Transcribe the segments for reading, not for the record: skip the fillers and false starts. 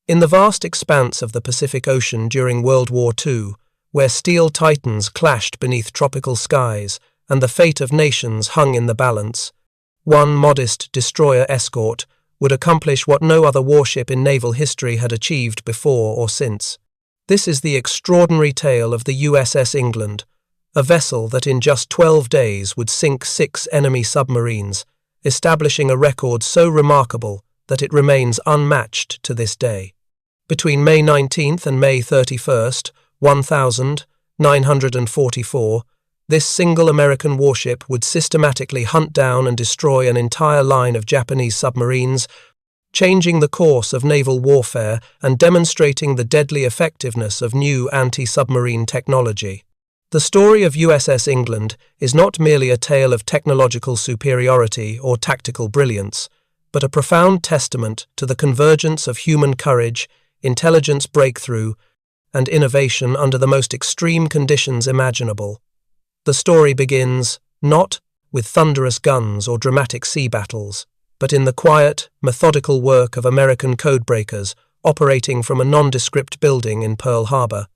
In the vast expanse of the Pacific Ocean during World War II, where steel titans clashed beneath tropical skies and the fate of nations hung in the balance, one modest destroyer escort would accomplish what no other warship in naval history had achieved before or since. This is the extraordinary tale of the USS England, a vessel that in just 12 days would sink 6 enemy submarines, establishing a record so remarkable that it remains unmatched to this day. Between May 19th and May 31st, 1944, this single American warship would systematically hunt down and destroy an entire line of Japanese submarines, changing the course of naval warfare and demonstrating the deadly effectiveness of new anti-submarine technology. The story of USS England is not merely a tale of technological superiority or tactical brilliance, but a profound testament to the convergence of human courage, intelligence breakthrough, and innovation under the most extreme conditions imaginable. The story begins, not with thunderous guns or dramatic sea battles, but in the quiet, methodical work of American codebreakers operating from a nondescript building in Pearl Harbor.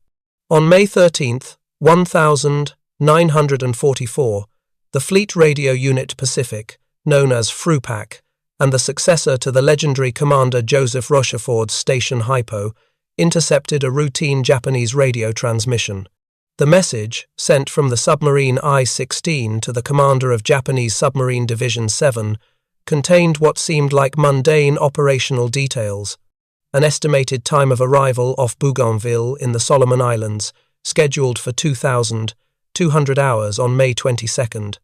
On May 13, 1944, the Fleet Radio Unit Pacific, known as FRUPAC, and the successor to the legendary Commander Joseph Rocheford's Station Hypo, intercepted a routine Japanese radio transmission. The message, sent from the submarine I-16 to the commander of Japanese Submarine Division 7, contained what seemed like mundane operational details: an estimated time of arrival off Bougainville in the Solomon Islands, scheduled for 2,200 hours on May 22nd.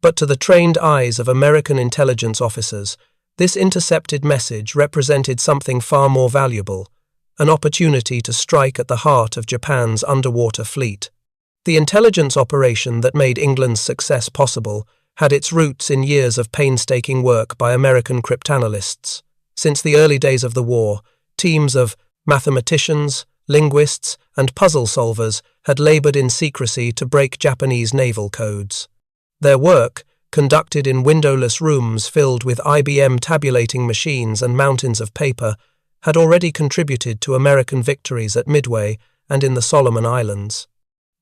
But to the trained eyes of American intelligence officers, this intercepted message represented something far more valuable: an opportunity to strike at the heart of Japan's underwater fleet. The intelligence operation that made England's success possible had its roots in years of painstaking work by American cryptanalysts. Since the early days of the war, teams of mathematicians, linguists, and puzzle solvers had labored in secrecy to break Japanese naval codes. Their work, conducted in windowless rooms filled with IBM tabulating machines and mountains of paper, had already contributed to American victories at Midway and in the Solomon Islands.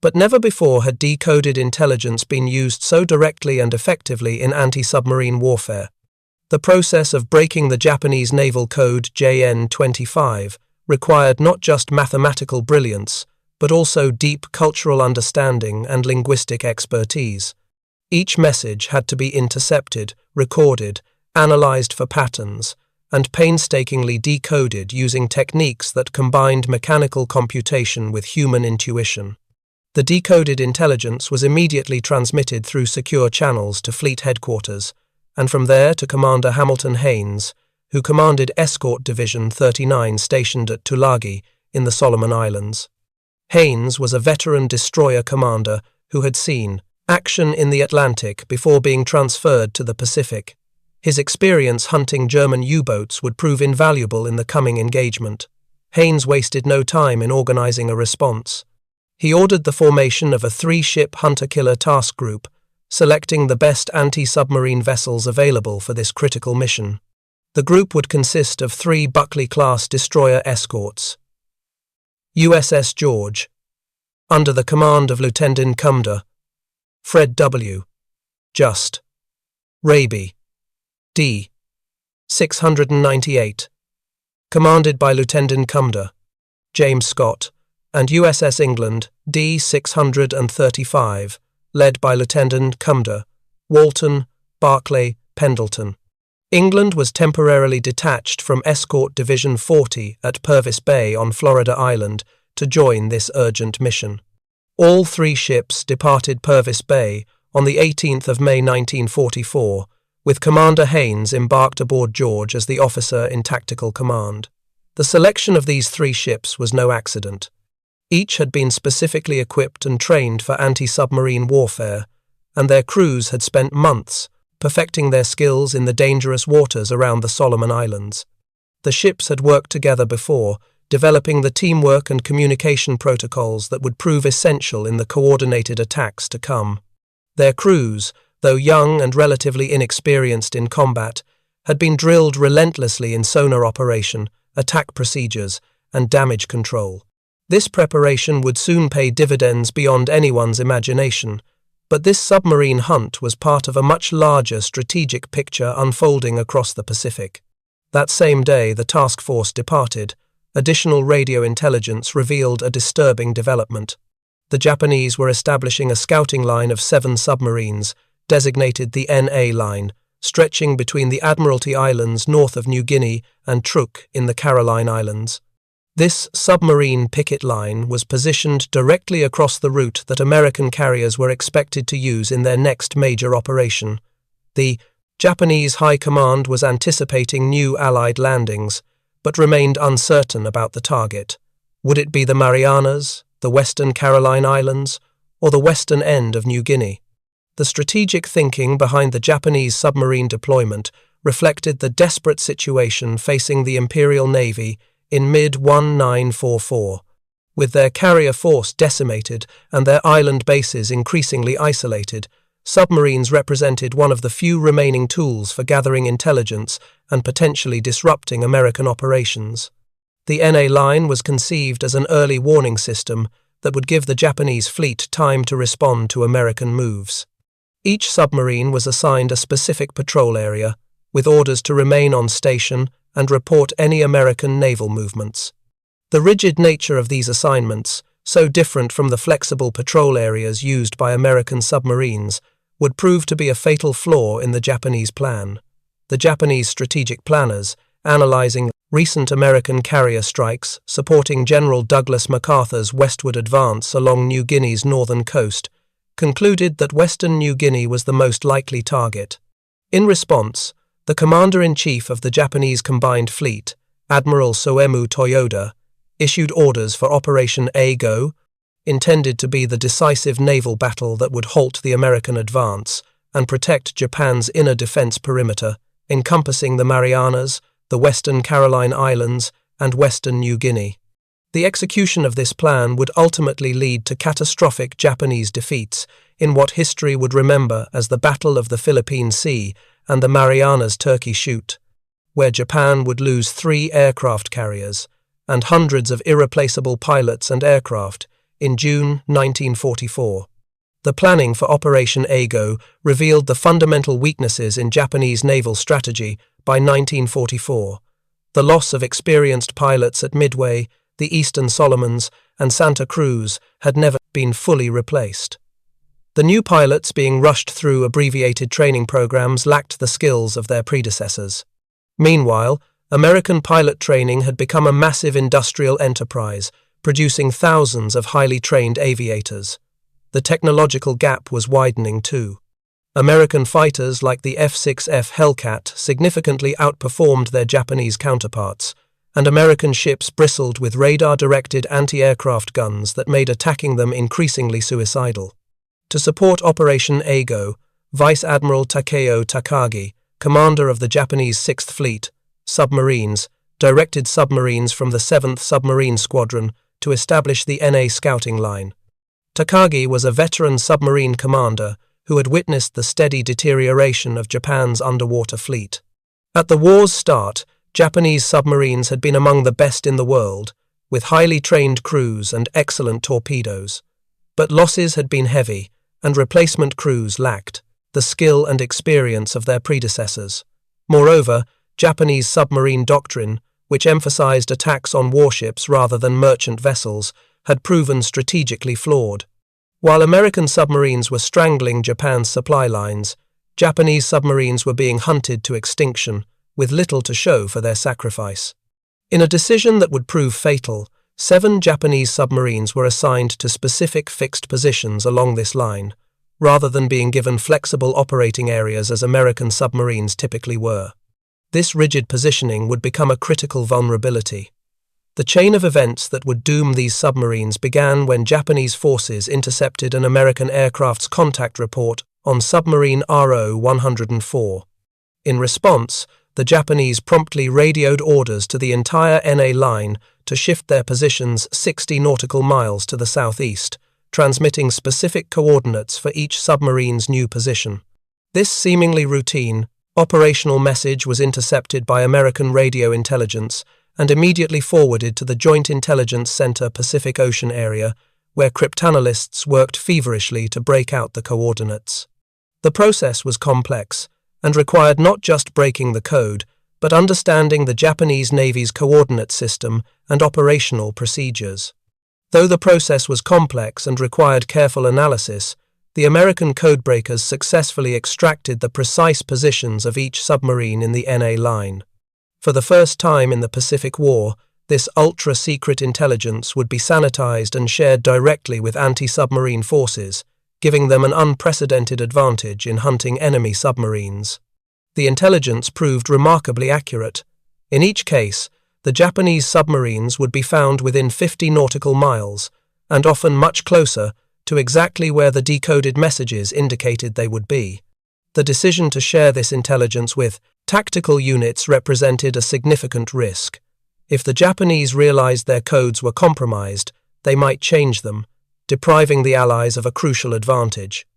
But never before had decoded intelligence been used so directly and effectively in anti-submarine warfare. The process of breaking the Japanese naval code JN-25 required not just mathematical brilliance, but also deep cultural understanding and linguistic expertise. Each message had to be intercepted, recorded, analyzed for patterns, and painstakingly decoded using techniques that combined mechanical computation with human intuition. The decoded intelligence was immediately transmitted through secure channels to Fleet Headquarters, and from there to Commander Hamilton Haines, who commanded Escort Division 39 stationed at Tulagi in the Solomon Islands. Haines was a veteran destroyer commander who had seen action in the Atlantic before being transferred to the Pacific. His experience hunting German U-boats would prove invaluable in the coming engagement. Haines wasted no time in organizing a response. He ordered the formation of a 3-ship hunter-killer task group, selecting the best anti-submarine vessels available for this critical mission. The group would consist of 3 Buckley-class destroyer escorts: USS George, under the command of Lieutenant Cumder, Fred W. Just, Raby, D. 698, commanded by Lieutenant Cumder, James Scott, and USS England, D. 635, led by Lieutenant Cumder, Walton, Barclay, Pendleton. England was temporarily detached from Escort Division 40 at Purvis Bay on Florida Island to join this urgent mission. All 3 ships departed Purvis Bay on the 18th of May 1944, with Commander Haines embarked aboard George as the officer in tactical command. The selection of these 3 ships was no accident. Each had been specifically equipped and trained for anti-submarine warfare, and their crews had spent months perfecting their skills in the dangerous waters around the Solomon Islands. The ships had worked together before, developing the teamwork and communication protocols that would prove essential in the coordinated attacks to come. Their crews, though young and relatively inexperienced in combat, had been drilled relentlessly in sonar operation attack procedures, and damage control. This preparation would soon pay dividends beyond anyone's imagination, but this submarine hunt was part of a much larger strategic picture unfolding across the Pacific. That same day the task force departed, additional radio intelligence revealed a disturbing development. The Japanese were establishing a scouting line of 7 submarines, designated the NA line, stretching between the Admiralty Islands north of New Guinea and Truk in the Caroline Islands. This submarine picket line was positioned directly across the route that American carriers were expected to use in their next major operation. The Japanese High Command was anticipating new Allied landings, but remained uncertain about the target. Would it be the Marianas, the Western Caroline Islands, or the western end of New Guinea? The strategic thinking behind the Japanese submarine deployment reflected the desperate situation facing the Imperial Navy in mid-1944. With their carrier force decimated and their island bases increasingly isolated, submarines represented one of the few remaining tools for gathering intelligence and potentially disrupting American operations. The NA line was conceived as an early warning system that would give the Japanese fleet time to respond to American moves. Each submarine was assigned a specific patrol area, with orders to remain on station and report any American naval movements. The rigid nature of these assignments, so different from the flexible patrol areas used by American submarines, would prove to be a fatal flaw in the Japanese plan. The Japanese strategic planners, analyzing recent American carrier strikes supporting General Douglas MacArthur's westward advance along New Guinea's northern coast, concluded that Western New Guinea was the most likely target. In response, the Commander-in-Chief of the Japanese Combined Fleet, Admiral Soemu Toyoda, issued orders for Operation A-Go, intended to be the decisive naval battle that would halt the American advance and protect Japan's inner defense perimeter, encompassing the Marianas, the Western Caroline Islands, and Western New Guinea. The execution of this plan would ultimately lead to catastrophic Japanese defeats in what history would remember as the Battle of the Philippine Sea and the Marianas Turkey Shoot, where Japan would lose 3 aircraft carriers and hundreds of irreplaceable pilots and aircraft in June 1944. The planning for Operation A-Go revealed the fundamental weaknesses in Japanese naval strategy by 1944. The loss of experienced pilots at Midway, the Eastern Solomons, and Santa Cruz had never been fully replaced. The new pilots being rushed through abbreviated training programs lacked the skills of their predecessors. Meanwhile, American pilot training had become a massive industrial enterprise, producing thousands of highly trained aviators. The technological gap was widening too. American fighters like the F-6F Hellcat significantly outperformed their Japanese counterparts, and American ships bristled with radar-directed anti-aircraft guns that made attacking them increasingly suicidal. To support Operation A-Go, Vice Admiral Takeo Takagi, commander of the Japanese 6th Fleet, submarines, directed submarines from the 7th Submarine Squadron to establish the NA scouting line. Takagi was a veteran submarine commander who had witnessed the steady deterioration of Japan's underwater fleet. At the war's start, Japanese submarines had been among the best in the world, with highly trained crews and excellent torpedoes. But losses had been heavy, and replacement crews lacked the skill and experience of their predecessors. Moreover, Japanese submarine doctrine, which emphasized attacks on warships rather than merchant vessels, had proven strategically flawed. While American submarines were strangling Japan's supply lines, Japanese submarines were being hunted to extinction, with little to show for their sacrifice. In a decision that would prove fatal, 7 Japanese submarines were assigned to specific fixed positions along this line, rather than being given flexible operating areas as American submarines typically were. This rigid positioning would become a critical vulnerability. The chain of events that would doom these submarines began when Japanese forces intercepted an American aircraft's contact report on submarine RO-104. In response, the Japanese promptly radioed orders to the entire NA line to shift their positions 60 nautical miles to the southeast, transmitting specific coordinates for each submarine's new position. This seemingly routine, operational message was intercepted by American radio intelligence and immediately forwarded to the Joint Intelligence Center Pacific Ocean area, where cryptanalysts worked feverishly to break out the coordinates. The process was complex and required not just breaking the code, but understanding the Japanese Navy's coordinate system and operational procedures. Though the process was complex and required careful analysis, the American codebreakers successfully extracted the precise positions of each submarine in the NA line. For the first time in the Pacific War, this ultra-secret intelligence would be sanitized and shared directly with anti-submarine forces, giving them an unprecedented advantage in hunting enemy submarines. The intelligence proved remarkably accurate. In each case, the Japanese submarines would be found within 50 nautical miles, and often much closer, to exactly where the decoded messages indicated they would be. The decision to share this intelligence with tactical units represented a significant risk. If the Japanese realized their codes were compromised, they might change them, depriving the Allies of a crucial advantage.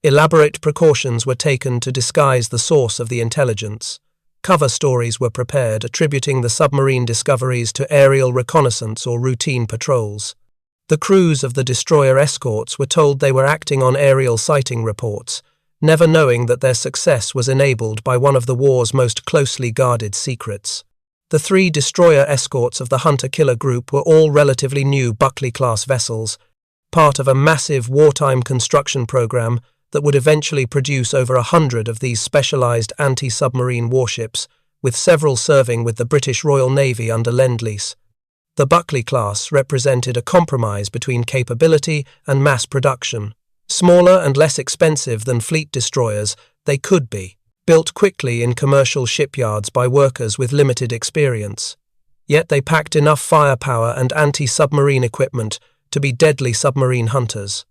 Elaborate precautions were taken to disguise the source of the intelligence. Cover stories were prepared attributing the submarine discoveries to aerial reconnaissance or routine patrols. The crews of the destroyer escorts were told they were acting on aerial sighting reports, never knowing that their success was enabled by one of the war's most closely guarded secrets. The 3 destroyer escorts of the Hunter-Killer Group were all relatively new Buckley-class vessels, part of a massive wartime construction program that would eventually produce over 100 of these specialized anti-submarine warships, with several serving with the British Royal Navy under Lend-Lease. The Buckley class represented a compromise between capability and mass production. Smaller and less expensive than fleet destroyers, they could be built quickly in commercial shipyards by workers with limited experience. Yet they packed enough firepower and anti-submarine equipment to be deadly submarine hunters.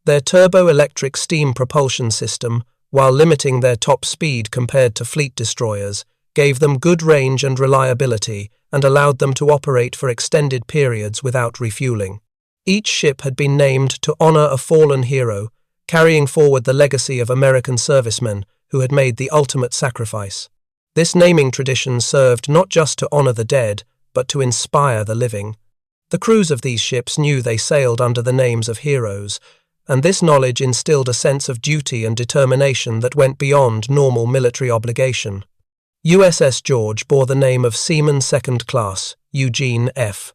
Their turbo-electric steam propulsion system, while limiting their top speed compared to fleet destroyers, gave them good range and reliability and allowed them to operate for extended periods without refueling. Each ship had been named to honor a fallen hero, carrying forward the legacy of American servicemen who had made the ultimate sacrifice. This naming tradition served not just to honor the dead, but to inspire the living. The crews of these ships knew they sailed under the names of heroes, and this knowledge instilled a sense of duty and determination that went beyond normal military obligation. USS George bore the name of Seaman Second Class Eugene F.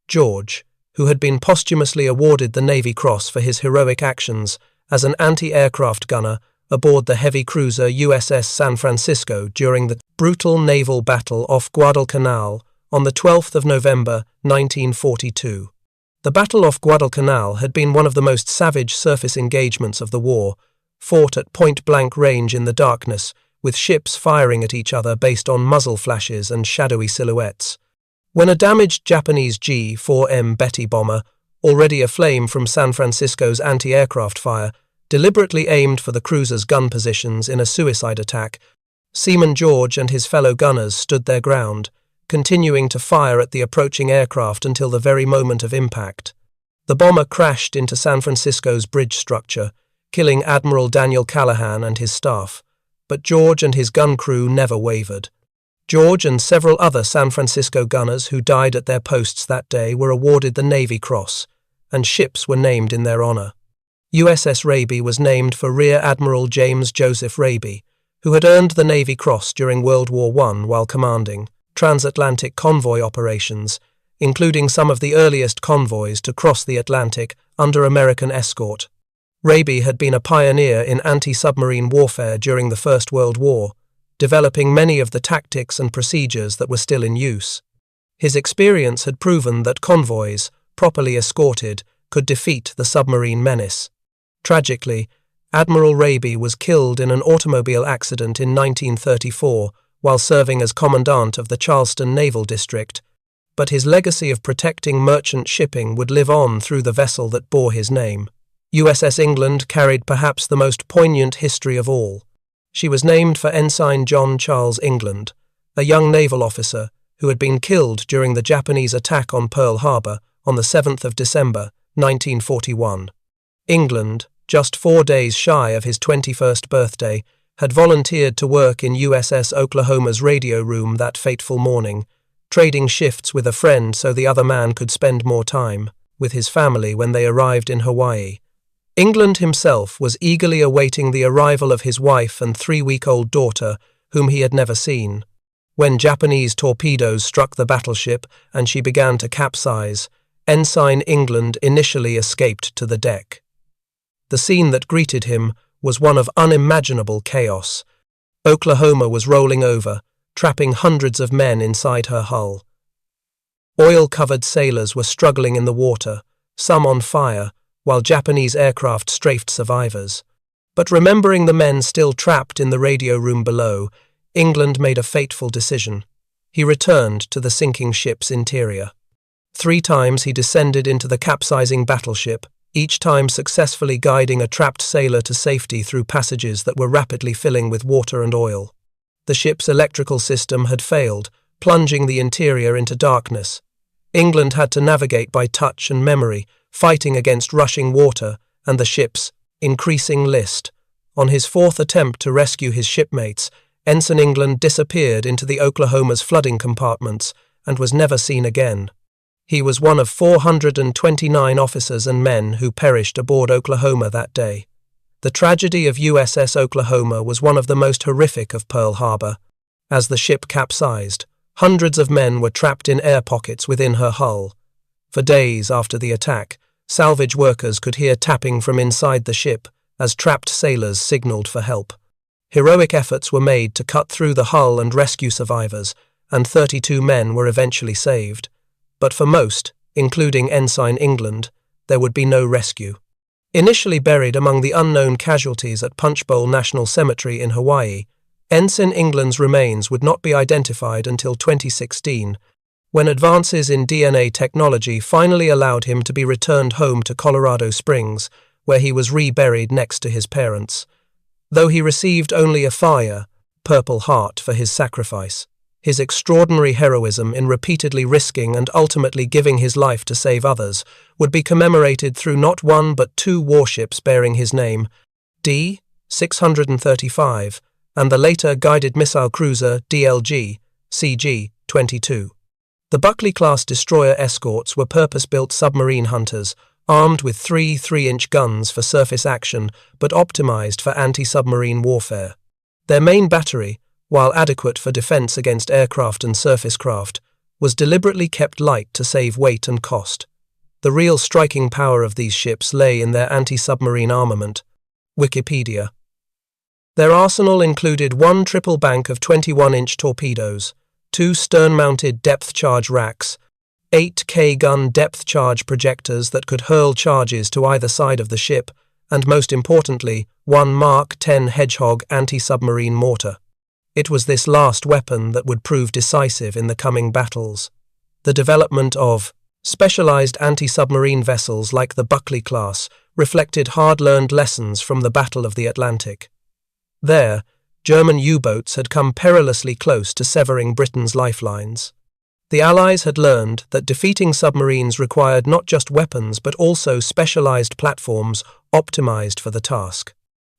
George, who had been posthumously awarded the Navy Cross for his heroic actions as an anti-aircraft gunner aboard the heavy cruiser USS San Francisco during the brutal naval battle off Guadalcanal on the 12th of November 1942. The Battle off Guadalcanal had been one of the most savage surface engagements of the war, fought at point-blank range in the darkness, with ships firing at each other based on muzzle flashes and shadowy silhouettes. When a damaged Japanese G-4M Betty bomber, already aflame from San Francisco's anti-aircraft fire, deliberately aimed for the cruiser's gun positions in a suicide attack, Seaman George and his fellow gunners stood their ground, continuing to fire at the approaching aircraft until the very moment of impact. The bomber crashed into San Francisco's bridge structure, killing Admiral Daniel Callahan and his staff. But George and his gun crew never wavered. George and several other San Francisco gunners who died at their posts that day were awarded the Navy Cross, and ships were named in their honor. USS Raby was named for Rear Admiral James Joseph Raby, who had earned the Navy Cross during World War I while commanding transatlantic convoy operations, including some of the earliest convoys to cross the Atlantic under American escort. Raby had been a pioneer in anti-submarine warfare during the First World War, developing many of the tactics and procedures that were still in use. His experience had proven that convoys, properly escorted, could defeat the submarine menace. Tragically, Admiral Raby was killed in an automobile accident in 1934 while serving as commandant of the Charleston Naval District, but his legacy of protecting merchant shipping would live on through the vessel that bore his name. USS England carried perhaps the most poignant history of all. She was named for Ensign John Charles England, a young naval officer who had been killed during the Japanese attack on Pearl Harbor on the 7th of December, 1941. England, just 4 days shy of his 21st birthday, had volunteered to work in USS Oklahoma's radio room that fateful morning, trading shifts with a friend so the other man could spend more time with his family when they arrived in Hawaii. England himself was eagerly awaiting the arrival of his wife and 3-week-old daughter, whom he had never seen. When Japanese torpedoes struck the battleship and she began to capsize, Ensign England initially escaped to the deck. The scene that greeted him was one of unimaginable chaos. Oklahoma was rolling over, trapping hundreds of men inside her hull. Oil-covered sailors were struggling in the water, some on fire, while Japanese aircraft strafed survivors. But remembering the men still trapped in the radio room below, England made a fateful decision. He returned to the sinking ship's interior. 3 times he descended into the capsizing battleship, each time successfully guiding a trapped sailor to safety through passages that were rapidly filling with water and oil. The ship's electrical system had failed, plunging the interior into darkness. England had to navigate by touch and memory, fighting against rushing water and the ship's increasing list. On his 4th attempt to rescue his shipmates, Ensign England disappeared into the Oklahoma's flooding compartments and was never seen again. He was one of 429 officers and men who perished aboard Oklahoma that day. The tragedy of USS Oklahoma was one of the most horrific of Pearl Harbor. As the ship capsized, hundreds of men were trapped in air pockets within her hull. For days after the attack, salvage workers could hear tapping from inside the ship as trapped sailors signaled for help. Heroic efforts were made to cut through the hull and rescue survivors, and 32 men were eventually saved. But for most, including Ensign England, there would be no rescue. Initially buried among the unknown casualties at Punchbowl National Cemetery in Hawaii, Ensign England's remains would not be identified until 2016, when advances in DNA technology finally allowed him to be returned home to Colorado Springs, where he was reburied next to his parents. Though he received only a fire, Purple Heart for his sacrifice, his extraordinary heroism in repeatedly risking and ultimately giving his life to save others would be commemorated through not 1 but 2 warships bearing his name, D-635, and the later guided missile cruiser DLG, CG-22. The Buckley-class destroyer escorts were purpose-built submarine hunters, armed with 3 3-inch guns for surface action but optimized for anti-submarine warfare. Their main battery, while adequate for defense against aircraft and surface craft, was deliberately kept light to save weight and cost. The real striking power of these ships lay in their anti-submarine armament. Wikipedia. Their arsenal included 1 triple bank of 21-inch torpedoes, 2 stern-mounted depth-charge racks, 8 K-gun depth-charge projectors that could hurl charges to either side of the ship, and most importantly, 1 Mark 10 Hedgehog anti-submarine mortar. It was this last weapon that would prove decisive in the coming battles. The development of specialized anti-submarine vessels like the Buckley class reflected hard-learned lessons from the Battle of the Atlantic. There, German U-boats had come perilously close to severing Britain's lifelines. The Allies had learned that defeating submarines required not just weapons but also specialized platforms optimized for the task.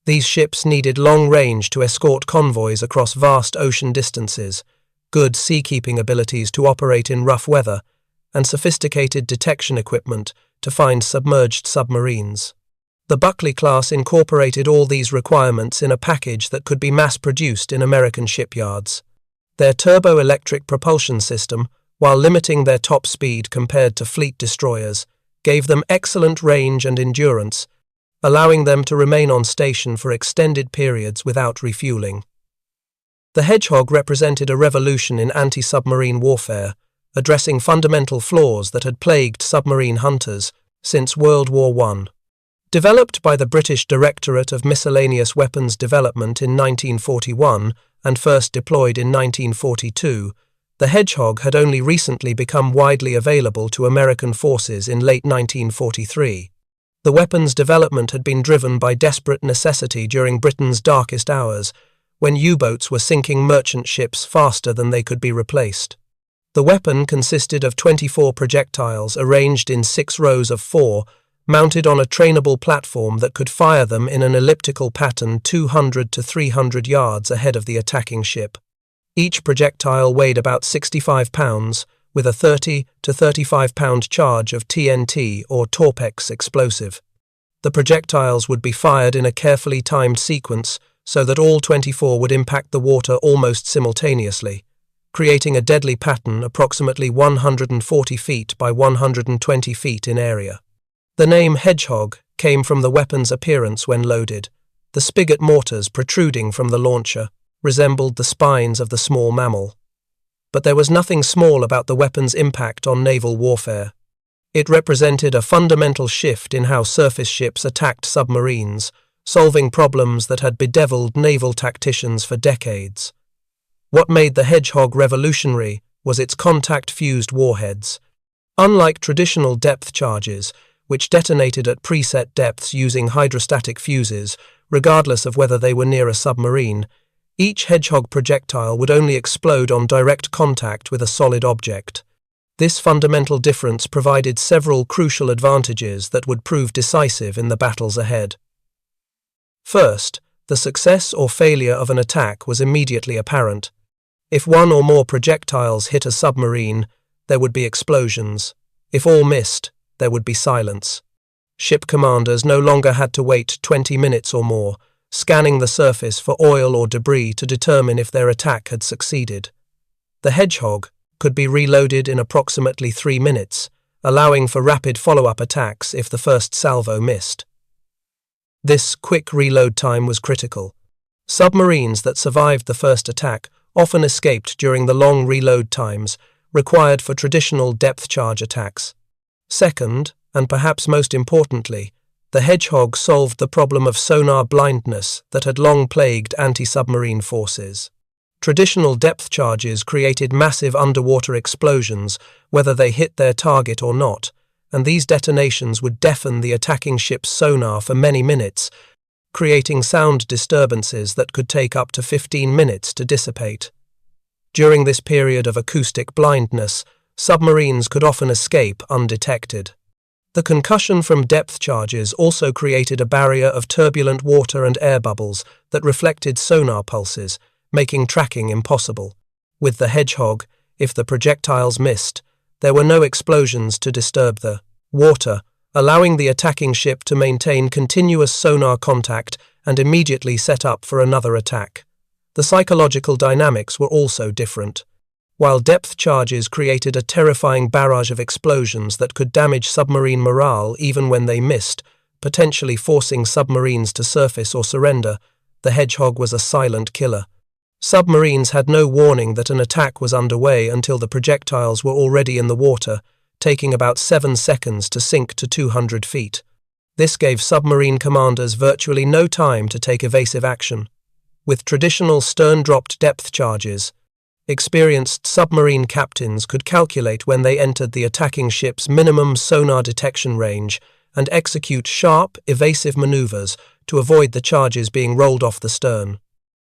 These ships needed long range to escort convoys across vast ocean distances, good seakeeping abilities to operate in rough weather, and sophisticated detection equipment to find submerged submarines. The Buckley class incorporated all these requirements in a package that could be mass-produced in American shipyards. Their turbo-electric propulsion system, while limiting their top speed compared to fleet destroyers, gave them excellent range and endurance, allowing them to remain on station for extended periods without refueling. The Hedgehog represented a revolution in anti-submarine warfare, addressing fundamental flaws that had plagued submarine hunters since World War I. Developed by the British Directorate of Miscellaneous Weapons Development in 1941 and first deployed in 1942, the Hedgehog had only recently become widely available to American forces in late 1943. The weapon's development had been driven by desperate necessity during Britain's darkest hours, when U-boats were sinking merchant ships faster than they could be replaced. The weapon consisted of 24 projectiles arranged in 6 rows of 4, mounted on a trainable platform that could fire them in an elliptical pattern 200 to 300 yards ahead of the attacking ship. Each projectile weighed about 65 pounds, with a 30 to 35-pound charge of TNT or Torpex explosive. The projectiles would be fired in a carefully timed sequence so that all 24 would impact the water almost simultaneously, creating a deadly pattern approximately 140 feet by 120 feet in area. The name Hedgehog came from the weapon's appearance when loaded. The spigot mortars protruding from the launcher resembled the spines of the small mammal. But there was nothing small about the weapon's impact on naval warfare. It represented a fundamental shift in how surface ships attacked submarines, solving problems that had bedeviled naval tacticians for decades. What made the Hedgehog revolutionary was its contact-fused warheads. Unlike traditional depth charges, which detonated at preset depths using hydrostatic fuses, regardless of whether they were near a submarine, each Hedgehog projectile would only explode on direct contact with a solid object. This fundamental difference provided several crucial advantages that would prove decisive in the battles ahead. First, the success or failure of an attack was immediately apparent. If one or more projectiles hit a submarine, there would be explosions. If all missed, there would be silence. Ship commanders no longer had to wait 20 minutes or more, scanning the surface for oil or debris to determine if their attack had succeeded. The Hedgehog could be reloaded in approximately 3 minutes, allowing for rapid follow-up attacks if the first salvo missed. This quick reload time was critical. Submarines that survived the first attack often escaped during the long reload times required for traditional depth charge attacks. Second, and perhaps most importantly, the Hedgehog solved the problem of sonar blindness that had long plagued anti-submarine forces. Traditional depth charges created massive underwater explosions, whether they hit their target or not, and these detonations would deafen the attacking ship's sonar for many minutes, creating sound disturbances that could take up to 15 minutes to dissipate. During this period of acoustic blindness, submarines could often escape undetected. The concussion from depth charges also created a barrier of turbulent water and air bubbles that reflected sonar pulses, making tracking impossible. With the Hedgehog, if the projectiles missed, there were no explosions to disturb the water, allowing the attacking ship to maintain continuous sonar contact and immediately set up for another attack. The psychological dynamics were also different. While depth charges created a terrifying barrage of explosions that could damage submarine morale even when they missed, potentially forcing submarines to surface or surrender, the Hedgehog was a silent killer. Submarines had no warning that an attack was underway until the projectiles were already in the water, taking about 7 seconds to sink to 200 feet. This gave submarine commanders virtually no time to take evasive action. With traditional stern-dropped depth charges, experienced submarine captains could calculate when they entered the attacking ship's minimum sonar detection range and execute sharp, evasive maneuvers to avoid the charges being rolled off the stern.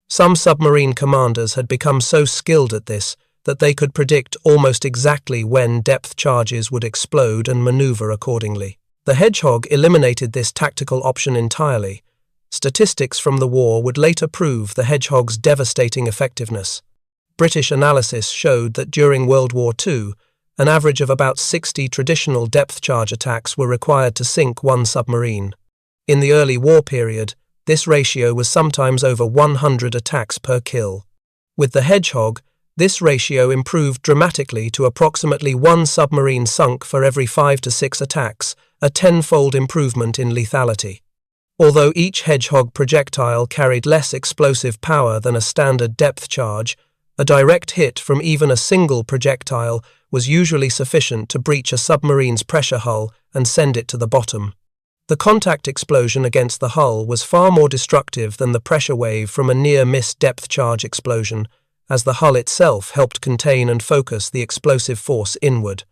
Some submarine commanders had become so skilled at this that they could predict almost exactly when depth charges would explode and maneuver accordingly. The Hedgehog eliminated this tactical option entirely. Statistics from the war would later prove the Hedgehog's devastating effectiveness. British analysis showed that during World War II, an average of about 60 traditional depth charge attacks were required to sink one submarine. In the early war period, this ratio was sometimes over 100 attacks per kill. With the Hedgehog, this ratio improved dramatically to approximately 1 submarine sunk for every 5 to 6 attacks, a 10-fold improvement in lethality. Although each Hedgehog projectile carried less explosive power than a standard depth charge, a direct hit from even a single projectile was usually sufficient to breach a submarine's pressure hull and send it to the bottom. The contact explosion against the hull was far more destructive than the pressure wave from a near-miss depth charge explosion, as the hull itself helped contain and focus the explosive force inward.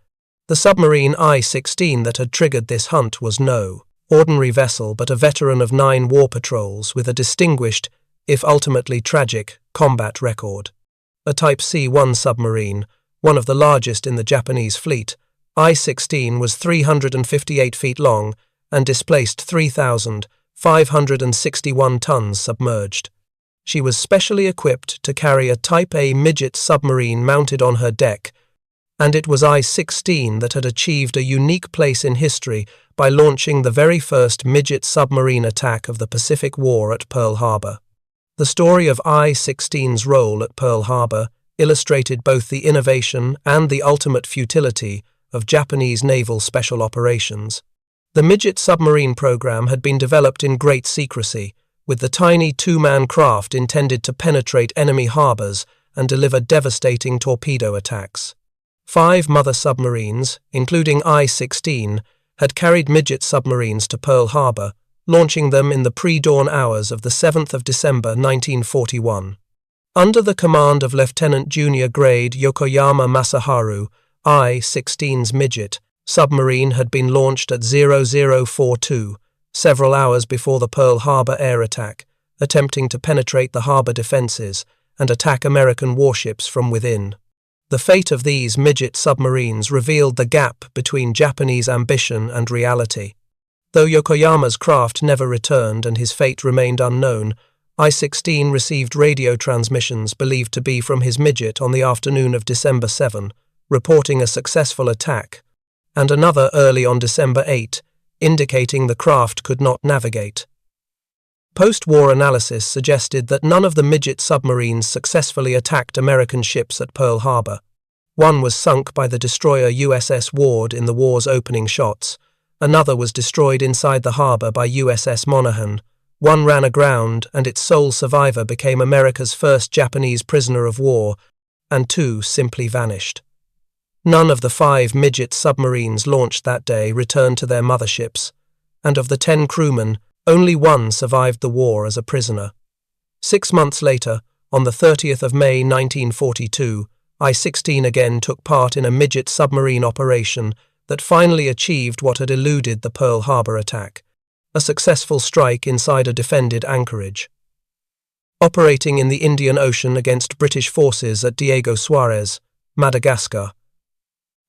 The submarine I-16 that had triggered this hunt was no ordinary vessel but a veteran of 9 war patrols with a distinguished, if ultimately tragic, combat record. A Type C-1 submarine, one of the largest in the Japanese fleet, I-16 was 358 feet long and displaced 3,561 tons submerged. She was specially equipped to carry a Type A midget submarine mounted on her deck, And it was I-16 that had achieved a unique place in history by launching the very first midget submarine attack of the Pacific War at Pearl Harbor. The story of I-16's role at Pearl Harbor illustrated both the innovation and the ultimate futility of Japanese naval special operations. The midget submarine program had been developed in great secrecy, with the tiny two-man craft intended to penetrate enemy harbors and deliver devastating torpedo attacks. 5 mother submarines, including I-16, had carried midget submarines to Pearl Harbor, launching them in the pre-dawn hours of the 7th of December 1941. Under the command of Lieutenant Junior Grade Yokoyama Masaharu, I-16's midget submarine had been launched at 0042, several hours before the Pearl Harbor air attack, attempting to penetrate the harbor defenses and attack American warships from within. The fate of these midget submarines revealed the gap between Japanese ambition and reality. Though Yokoyama's craft never returned and his fate remained unknown, I-16 received radio transmissions believed to be from his midget on the afternoon of December 7, reporting a successful attack, and another early on December 8, indicating the craft could not navigate. Post-war analysis suggested that none of the midget submarines successfully attacked American ships at Pearl Harbor. One was sunk by the destroyer USS Ward in the war's opening shots. Another was destroyed inside the harbor by USS Monaghan. One ran aground, and its sole survivor became America's first Japanese prisoner of war, and 2 simply vanished. None of the 5 midget submarines launched that day returned to their motherships, and of the 10 crewmen, only 1 survived the war as a prisoner. 6 months later, on the 30th of May 1942, I-16 again took part in a midget submarine operation that finally achieved what had eluded the Pearl Harbor attack, a successful strike inside a defended anchorage. Operating in the Indian Ocean against British forces at Diego Suarez, Madagascar,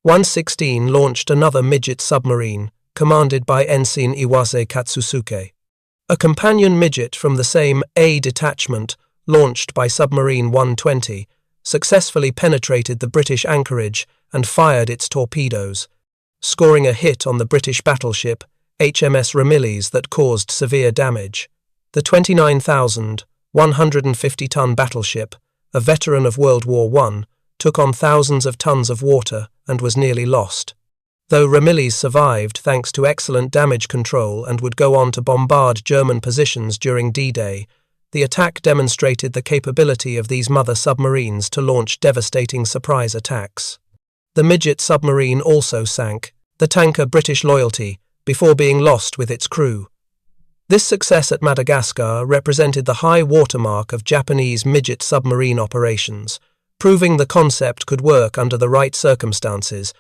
I-16 launched another midget submarine, commanded by Ensign Iwase Katsusuke. A companion midget from the same A detachment, launched by submarine 120, successfully penetrated the British anchorage and fired its torpedoes, scoring a hit on the British battleship HMS Ramillies that caused severe damage. The 29,150-ton battleship, a veteran of World War I, took on thousands of tons of water and was nearly lost. Though Ramillies survived thanks to excellent damage control and would go on to bombard German positions during D-Day, the attack demonstrated the capability of these mother submarines to launch devastating surprise attacks. The midget submarine also sank, the tanker British Loyalty, before being lost with its crew. This success at Madagascar represented the high watermark of Japanese midget submarine operations, proving the concept could work under the right circumstances,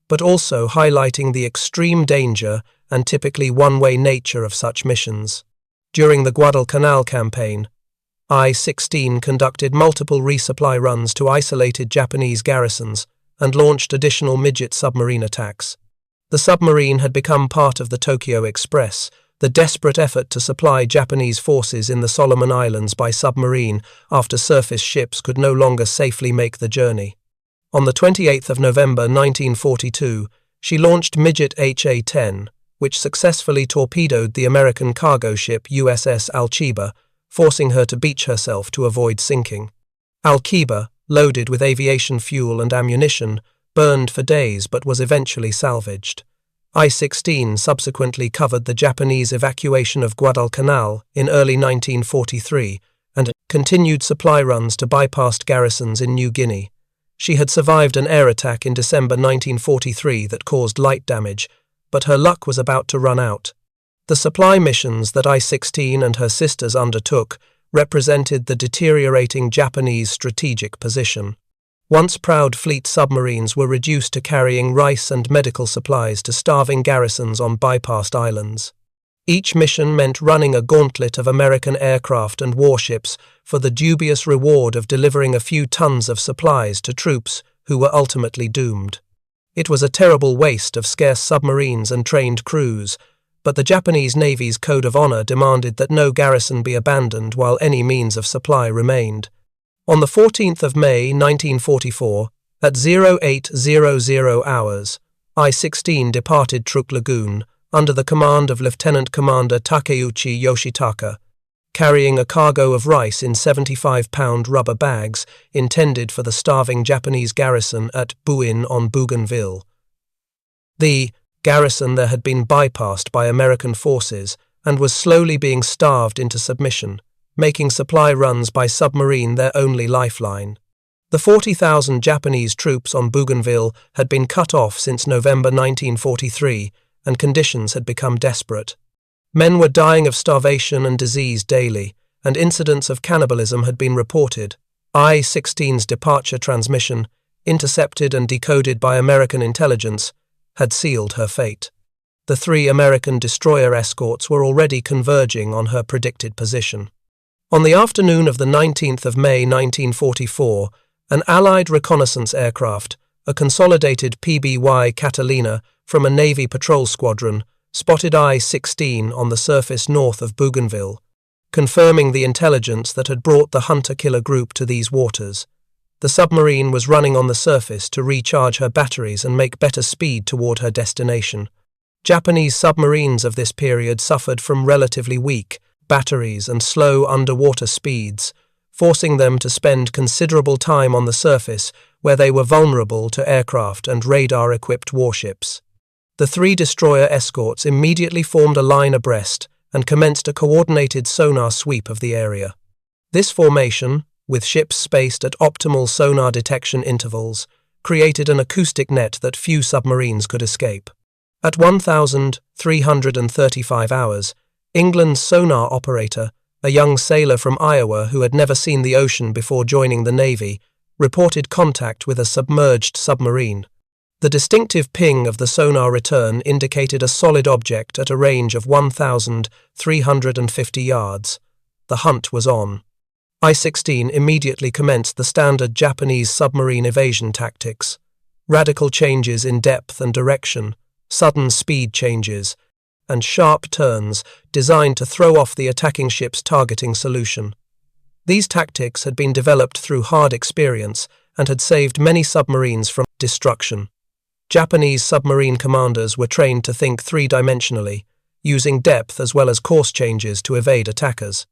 but also highlighting the extreme danger and typically one-way nature of such missions. During the Guadalcanal campaign, I-16 conducted multiple resupply runs to isolated Japanese garrisons and launched additional midget submarine attacks. The submarine had become part of the Tokyo Express, the desperate effort to supply Japanese forces in the Solomon Islands by submarine after surface ships could no longer safely make the journey. On the 28th of November 1942, she launched midget HA-10, which successfully torpedoed the American cargo ship USS Alciba, forcing her to beach herself to avoid sinking. Alciba, loaded with aviation fuel and ammunition, burned for days but was eventually salvaged. I-16 subsequently covered the Japanese evacuation of Guadalcanal in early 1943 and continued supply runs to bypassed garrisons in New Guinea. She had survived an air attack in December 1943 that caused light damage, but her luck was about to run out. The supply missions that I-16 and her sisters undertook represented the deteriorating Japanese strategic position. Once proud fleet submarines were reduced to carrying rice and medical supplies to starving garrisons on bypassed islands. Each mission meant running a gauntlet of American aircraft and warships for the dubious reward of delivering a few tons of supplies to troops who were ultimately doomed. It was a terrible waste of scarce submarines and trained crews, but the Japanese Navy's code of honor demanded that no garrison be abandoned while any means of supply remained. On the 14th of May 1944, At 0800 hours, I-16 departed Truk Lagoon under the command of Lieutenant Commander Takeuchi Yoshitaka, carrying a cargo of rice in 75-pound rubber bags intended for the starving Japanese garrison at Buin on Bougainville. The garrison there had been bypassed by American forces and was slowly being starved into submission, making supply runs by submarine their only lifeline. The 40,000 Japanese troops on Bougainville had been cut off since November 1943, and conditions had become desperate. Men were dying of starvation and disease daily, and incidents of cannibalism had been reported. I-16's departure transmission, intercepted and decoded by American intelligence, had sealed her fate. The 3 American destroyer escorts were already converging on her predicted position. On the afternoon of the 19th of May 1944, an Allied reconnaissance aircraft, a consolidated PBY Catalina from a Navy patrol squadron, spotted I-16 on the surface north of Bougainville, confirming the intelligence that had brought the hunter-killer group to these waters. The submarine was running on the surface to recharge her batteries and make better speed toward her destination. Japanese submarines of this period suffered from relatively weak batteries and slow underwater speeds, forcing them to spend considerable time on the surface where they were vulnerable to aircraft and radar-equipped warships. The 3 destroyer escorts immediately formed a line abreast and commenced a coordinated sonar sweep of the area. This formation, with ships spaced at optimal sonar detection intervals, created an acoustic net that few submarines could escape. At 1,335 hours, England's sonar operator, a young sailor from Iowa who had never seen the ocean before joining the Navy, reported contact with a submerged submarine. The distinctive ping of the sonar return indicated a solid object at a range of 1,350 yards. The hunt was on. I-16 immediately commenced the standard Japanese submarine evasion tactics: radical changes in depth and direction, sudden speed changes, and sharp turns designed to throw off the attacking ship's targeting solution. These tactics had been developed through hard experience and had saved many submarines from destruction. Japanese submarine commanders were trained to think three-dimensionally, using depth as well as course changes to evade attackers.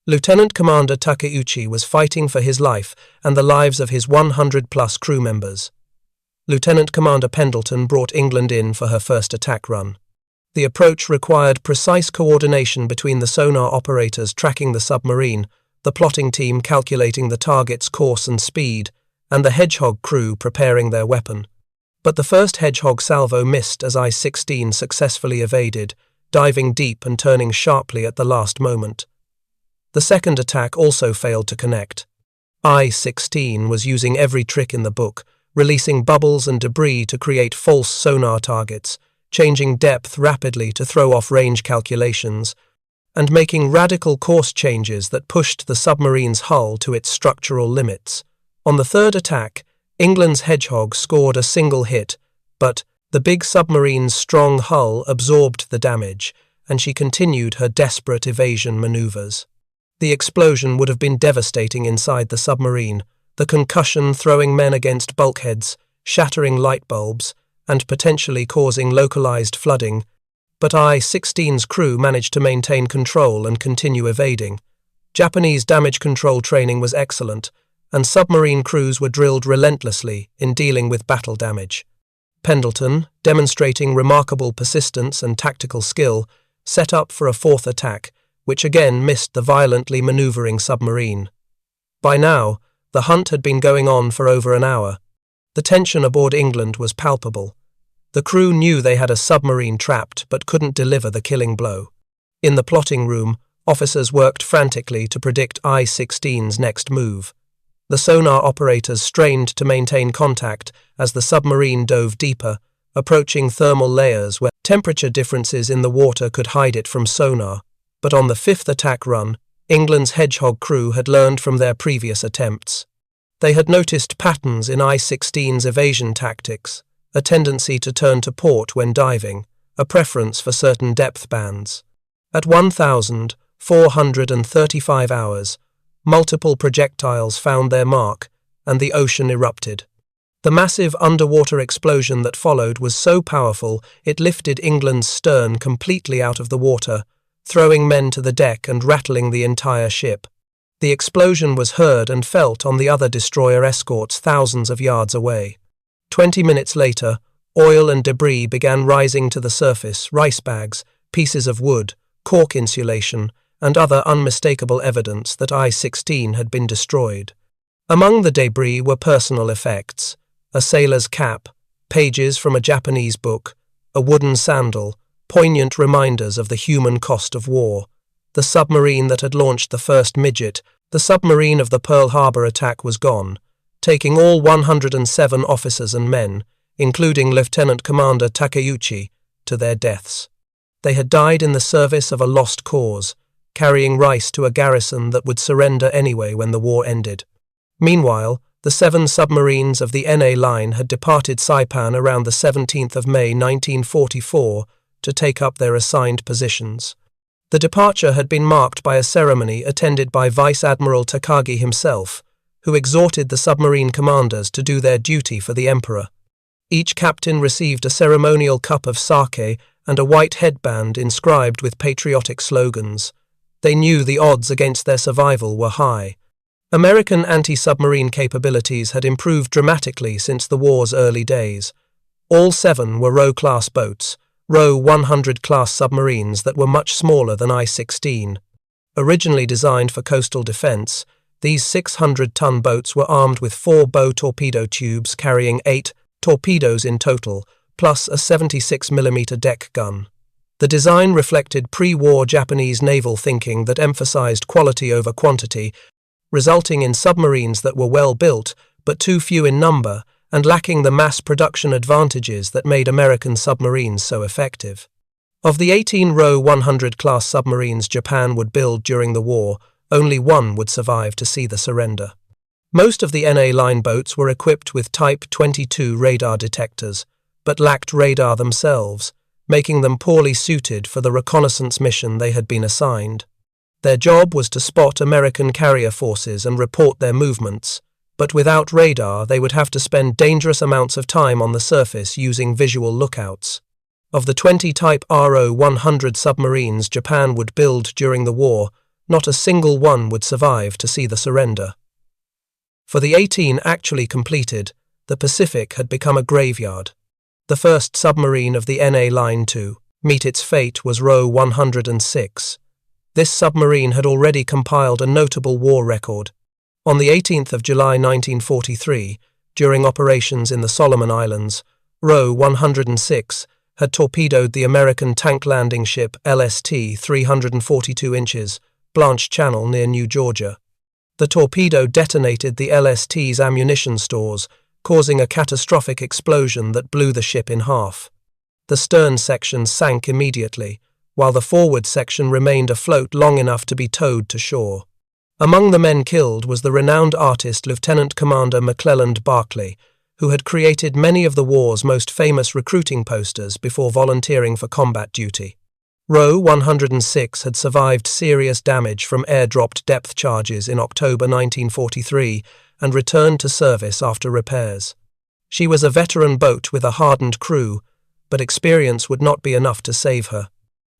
Lieutenant Commander Takeuchi was fighting for his life and the lives of his 100-plus crew members. Lieutenant Commander Pendleton brought England in for her first attack run. The approach required precise coordination between the sonar operators tracking the submarine, the plotting team calculating the target's course and speed, and the Hedgehog crew preparing their weapon. But the first Hedgehog salvo missed as I-16 successfully evaded, diving deep and turning sharply at the last moment. The second attack also failed to connect. I-16 was using every trick in the book, releasing bubbles and debris to create false sonar targets, changing depth rapidly to throw off range calculations, and making radical course changes that pushed the submarine's hull to its structural limits. On the third attack, England's Hedgehog scored a single hit, but the big submarine's strong hull absorbed the damage, and she continued her desperate evasion maneuvers. The explosion would have been devastating inside the submarine, the concussion throwing men against bulkheads, shattering light bulbs, and potentially causing localized flooding, but I-16's crew managed to maintain control and continue evading. Japanese damage control training was excellent, and submarine crews were drilled relentlessly in dealing with battle damage. Pendleton, demonstrating remarkable persistence and tactical skill, set up for a fourth attack, which again missed the violently maneuvering submarine. By now, the hunt had been going on for over an hour. The tension aboard England was palpable. The crew knew they had a submarine trapped but couldn't deliver the killing blow. In the plotting room, officers worked frantically to predict I-16's next move. The sonar operators strained to maintain contact as the submarine dove deeper, approaching thermal layers where temperature differences in the water could hide it from sonar. But on the fifth attack run, England's Hedgehog crew had learned from their previous attempts. They had noticed patterns in I-16's evasion tactics, a tendency to turn to port when diving, a preference for certain depth bands. At 1,435 hours, multiple projectiles found their mark, and the ocean erupted. The massive underwater explosion that followed was so powerful it lifted England's stern completely out of the water, throwing men to the deck and rattling the entire ship. The explosion was heard and felt on the other destroyer escorts thousands of yards away. 20 minutes later, oil and debris began rising to the surface, rice bags, pieces of wood, cork insulation, and other unmistakable evidence that I-16 had been destroyed. Among the debris were personal effects: a sailor's cap, pages from a Japanese book, a wooden sandal, poignant reminders of the human cost of war. The submarine that had launched the first midget, the submarine of the Pearl Harbor attack, was gone, taking all 107 officers and men, including Lieutenant Commander Takeuchi, to their deaths. They had died in the service of a lost cause, carrying rice to a garrison that would surrender anyway when the war ended. Meanwhile, the 7 submarines of the NA line had departed Saipan around the 17th of May 1944 to take up their assigned positions. The departure had been marked by a ceremony attended by Vice Admiral Takagi himself, who exhorted the submarine commanders to do their duty for the Emperor. Each captain received a ceremonial cup of sake and a white headband inscribed with patriotic slogans. They knew the odds against their survival were high. American anti-submarine capabilities had improved dramatically since the war's early days. All 7 were Roe-class boats, Roe 100-class submarines that were much smaller than I-16. Originally designed for coastal defense, these 600-ton boats were armed with 4 bow torpedo tubes carrying 8 torpedoes in total, plus a 76mm deck gun. The design reflected pre-war Japanese naval thinking that emphasized quality over quantity, resulting in submarines that were well built but too few in number and lacking the mass production advantages that made American submarines so effective. Of the 18 Roe 100-class submarines Japan would build during the war, only 1 would survive to see the surrender. Most of the NA line boats were equipped with Type 22 radar detectors, but lacked radar themselves, making them poorly suited for the reconnaissance mission they had been assigned. Their job was to spot American carrier forces and report their movements, but without radar they would have to spend dangerous amounts of time on the surface using visual lookouts. Of the 20 Type RO 100 submarines Japan would build during the war, not a single one would survive to see the surrender. For the 18 actually completed, the Pacific had become a graveyard. The first submarine of the NA line to meet its fate was Roe 106. This submarine had already compiled a notable war record. On the 18th of July 1943, during operations in the Solomon Islands, Roe 106 had torpedoed the American tank landing ship LST 342 inches, Blanche Channel near New Georgia. The torpedo detonated the LST's ammunition stores, causing a catastrophic explosion that blew the ship in half. The stern section sank immediately, while the forward section remained afloat long enough to be towed to shore. Among the men killed was the renowned artist Lieutenant Commander McClelland Barclay, who had created many of the war's most famous recruiting posters before volunteering for combat duty. Roe 106 had survived serious damage from air-dropped depth charges in October 1943 and returned to service after repairs. She was a veteran boat with a hardened crew, but experience would not be enough to save her.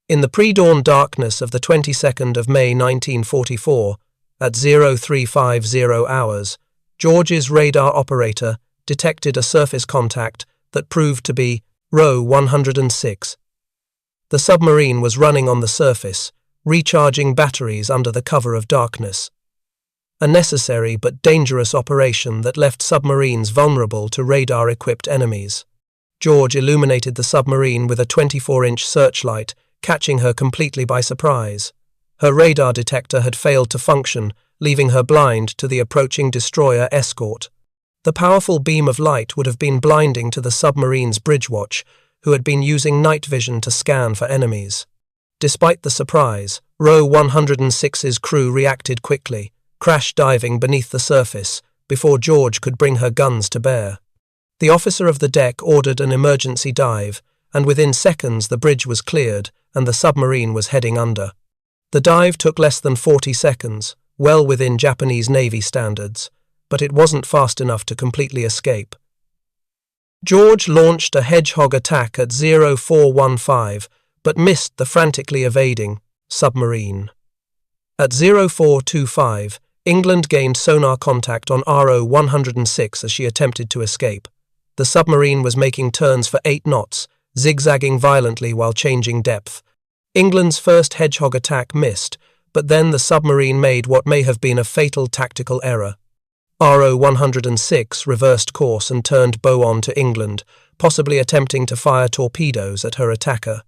In the pre-dawn darkness of the 22nd of May 1944, at 0350 hours, George's radar operator detected a surface contact that proved to be Roe 106. The submarine was running on the surface, recharging batteries under the cover of darkness. A necessary but dangerous operation that left submarines vulnerable to radar-equipped enemies. George illuminated the submarine with a 24-inch searchlight, catching her completely by surprise. Her radar detector had failed to function, leaving her blind to the approaching destroyer escort. The powerful beam of light would have been blinding to the submarine's bridge watch, who had been using night vision to scan for enemies. Despite the surprise, Roe 106's crew reacted quickly, crash diving beneath the surface before George could bring her guns to bear. The officer of the deck ordered an emergency dive, and within seconds the bridge was cleared and the submarine was heading under. The dive took less than 40 seconds, well within Japanese Navy standards, but it wasn't fast enough to completely escape. George launched a Hedgehog attack at 0415, but missed the frantically evading submarine. At 0425, England gained sonar contact on RO 106 as she attempted to escape. The submarine was making turns for 8 knots, zigzagging violently while changing depth. England's first Hedgehog attack missed, but then the submarine made what may have been a fatal tactical error. RO 106 reversed course and turned bow on to England, possibly attempting to fire torpedoes at her attacker.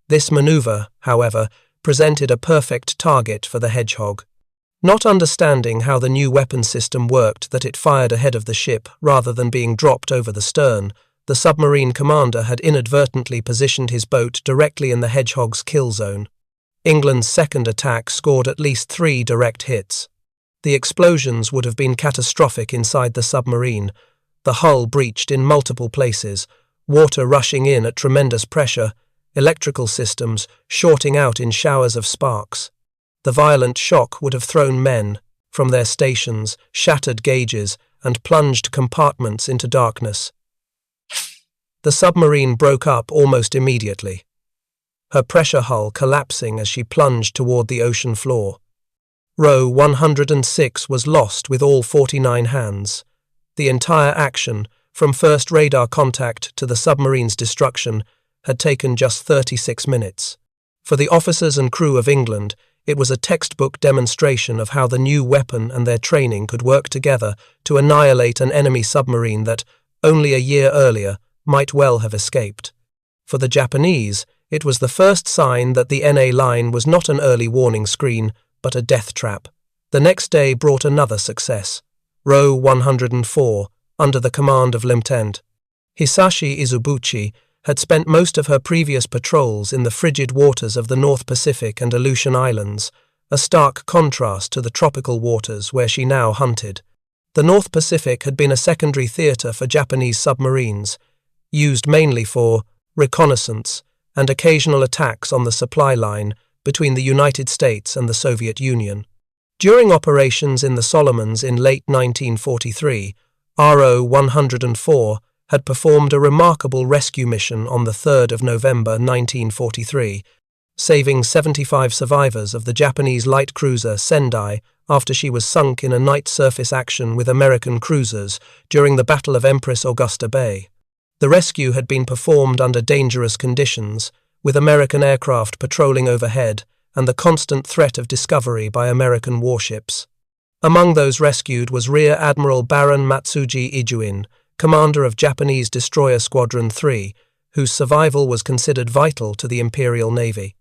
This maneuver, however, presented a perfect target for the Hedgehog. Not understanding how the new weapon system worked that it fired ahead of the ship rather than being dropped over the stern, the submarine commander had inadvertently positioned his boat directly in the Hedgehog's kill zone. England's second attack scored at least 3 direct hits. The explosions would have been catastrophic inside the submarine. The hull breached in multiple places, water rushing in at tremendous pressure, electrical systems shorting out in showers of sparks. The violent shock would have thrown men from their stations, shattered gauges, and plunged compartments into darkness. The submarine broke up almost immediately, her pressure hull collapsing as she plunged toward the ocean floor. Row 106 was lost with all 49 hands. The entire action, from first radar contact to the submarine's destruction, had taken just 36 minutes. For the officers and crew of England, it was a textbook demonstration of how the new weapon and their training could work together to annihilate an enemy submarine that, only a year earlier, might well have escaped. For the Japanese, it was the first sign that the NA line was not an early warning screen, but a death trap. The next day brought another success. Row 104, under the command of Lieutenant Hisashi Izubuchi, had spent most of her previous patrols in the frigid waters of the North Pacific and Aleutian Islands, a stark contrast to the tropical waters where she now hunted. The North Pacific had been a secondary theater for Japanese submarines, used mainly for reconnaissance and occasional attacks on the supply line between the United States and the Soviet Union. During operations in the Solomons in late 1943, RO 104 had performed a remarkable rescue mission on the 3rd of November 1943, saving 75 survivors of the Japanese light cruiser Sendai after she was sunk in a night surface action with American cruisers during the Battle of Empress Augusta Bay. The rescue had been performed under dangerous conditions, with American aircraft patrolling overhead and the constant threat of discovery by American warships. Among those rescued was Rear Admiral Baron Matsuji Ijuin, commander of Japanese Destroyer Squadron 3, whose survival was considered vital to the Imperial Navy.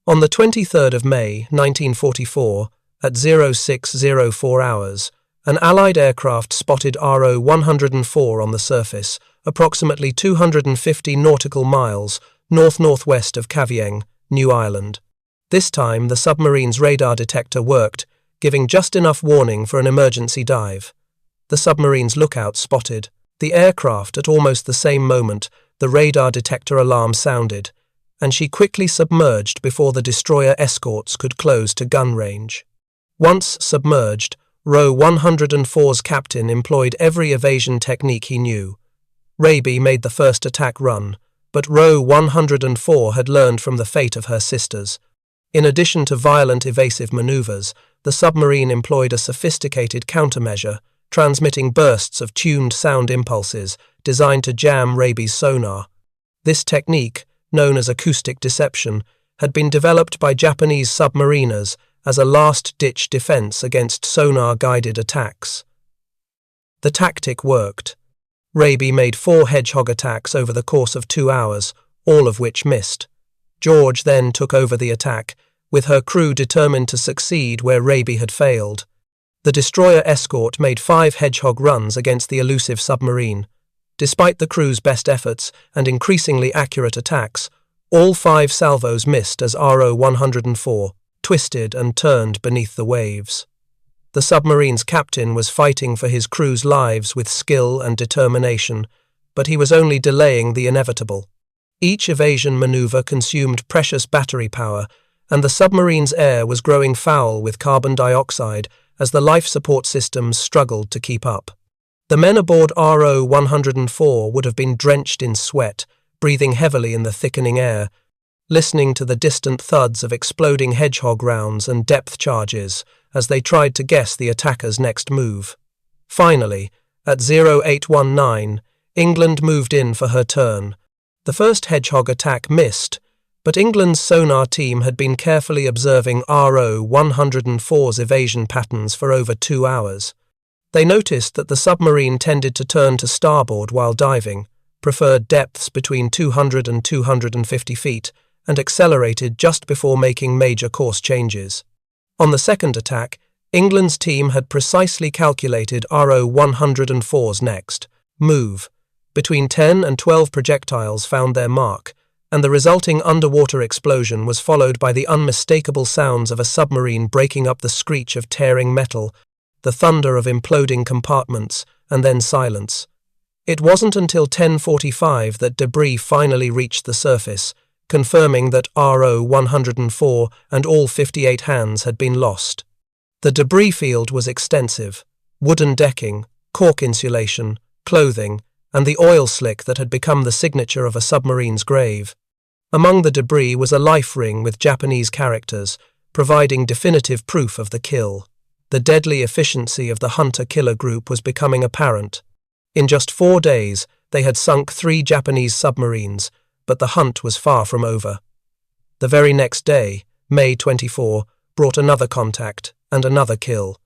On the 23rd of May, 1944, at 0604 hours, an Allied aircraft spotted RO 104 on the surface, approximately 250 nautical miles north-northwest of Kavieng, New Ireland. This time, the submarine's radar detector worked, giving just enough warning for an emergency dive. The submarine's lookout spotted the aircraft at almost the same moment. The radar detector alarm sounded, and she quickly submerged before the destroyer escorts could close to gun range. Once submerged, Row 104's captain employed every evasion technique he knew. Raby made the first attack run, but Row 104 had learned from the fate of her sisters. In addition to violent evasive maneuvers, the submarine employed a sophisticated countermeasure, transmitting bursts of tuned sound impulses designed to jam Raby's sonar. This technique, known as acoustic deception, had been developed by Japanese submariners as a last-ditch defense against sonar-guided attacks. The tactic worked. Raby made 4 Hedgehog attacks over the course of 2 hours, all of which missed. George then took over the attack, with her crew determined to succeed where Raby had failed. The destroyer escort made 5 Hedgehog runs against the elusive submarine. Despite the crew's best efforts and increasingly accurate attacks, all 5 salvos missed as RO 104 twisted and turned beneath the waves. The submarine's captain was fighting for his crew's lives with skill and determination, but he was only delaying the inevitable. Each evasion maneuver consumed precious battery power, and the submarine's air was growing foul with carbon dioxide as the life support systems struggled to keep up. The men aboard RO 104 would have been drenched in sweat, breathing heavily in the thickening air, listening to the distant thuds of exploding Hedgehog rounds and depth charges as they tried to guess the attacker's next move. Finally, at 0819, England moved in for her turn. The first Hedgehog attack missed, but England's sonar team had been carefully observing RO 104's evasion patterns for over 2 hours. They noticed that the submarine tended to turn to starboard while diving, preferred depths between 200 and 250 feet, and accelerated just before making major course changes. On the second attack, England's team had precisely calculated RO 104's next move. Between 10 and 12 projectiles found their mark, and the resulting underwater explosion was followed by the unmistakable sounds of a submarine breaking up the screech of tearing metal, the thunder of imploding compartments, and then silence. It wasn't until 10:45 that debris finally reached the surface, confirming that RO 104 and all 58 hands had been lost. The debris field was extensive: wooden decking, cork insulation, clothing, and the oil slick that had become the signature of a submarine's grave. Among the debris was a life ring with Japanese characters, providing definitive proof of the kill. The deadly efficiency of the hunter-killer group was becoming apparent. In just 4 days, they had sunk 3 Japanese submarines, but the hunt was far from over. The very next day, May 24, brought another contact and another kill.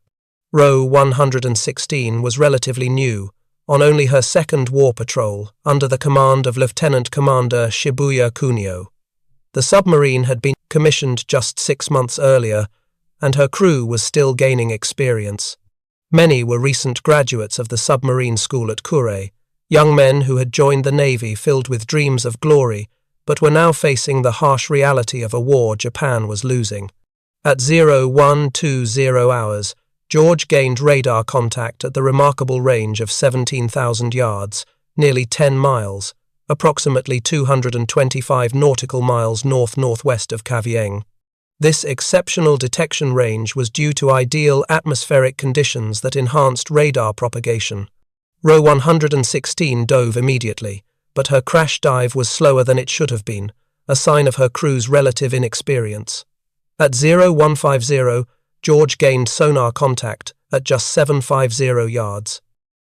RO 116 was relatively new, on only her second war patrol, under the command of Lieutenant Commander Shibuya Kunio. The submarine had been commissioned just 6 months earlier, and her crew was still gaining experience. Many were recent graduates of the submarine school at Kure, young men who had joined the Navy filled with dreams of glory, but were now facing the harsh reality of a war Japan was losing. At 0120 hours, George gained radar contact at the remarkable range of 17,000 yards, nearly 10 miles, approximately 225 nautical miles north-northwest of Kavieng. This exceptional detection range was due to ideal atmospheric conditions that enhanced radar propagation. RO 116 dove immediately, but her crash dive was slower than it should have been, a sign of her crew's relative inexperience. At 0150, George gained sonar contact at just 750 yards.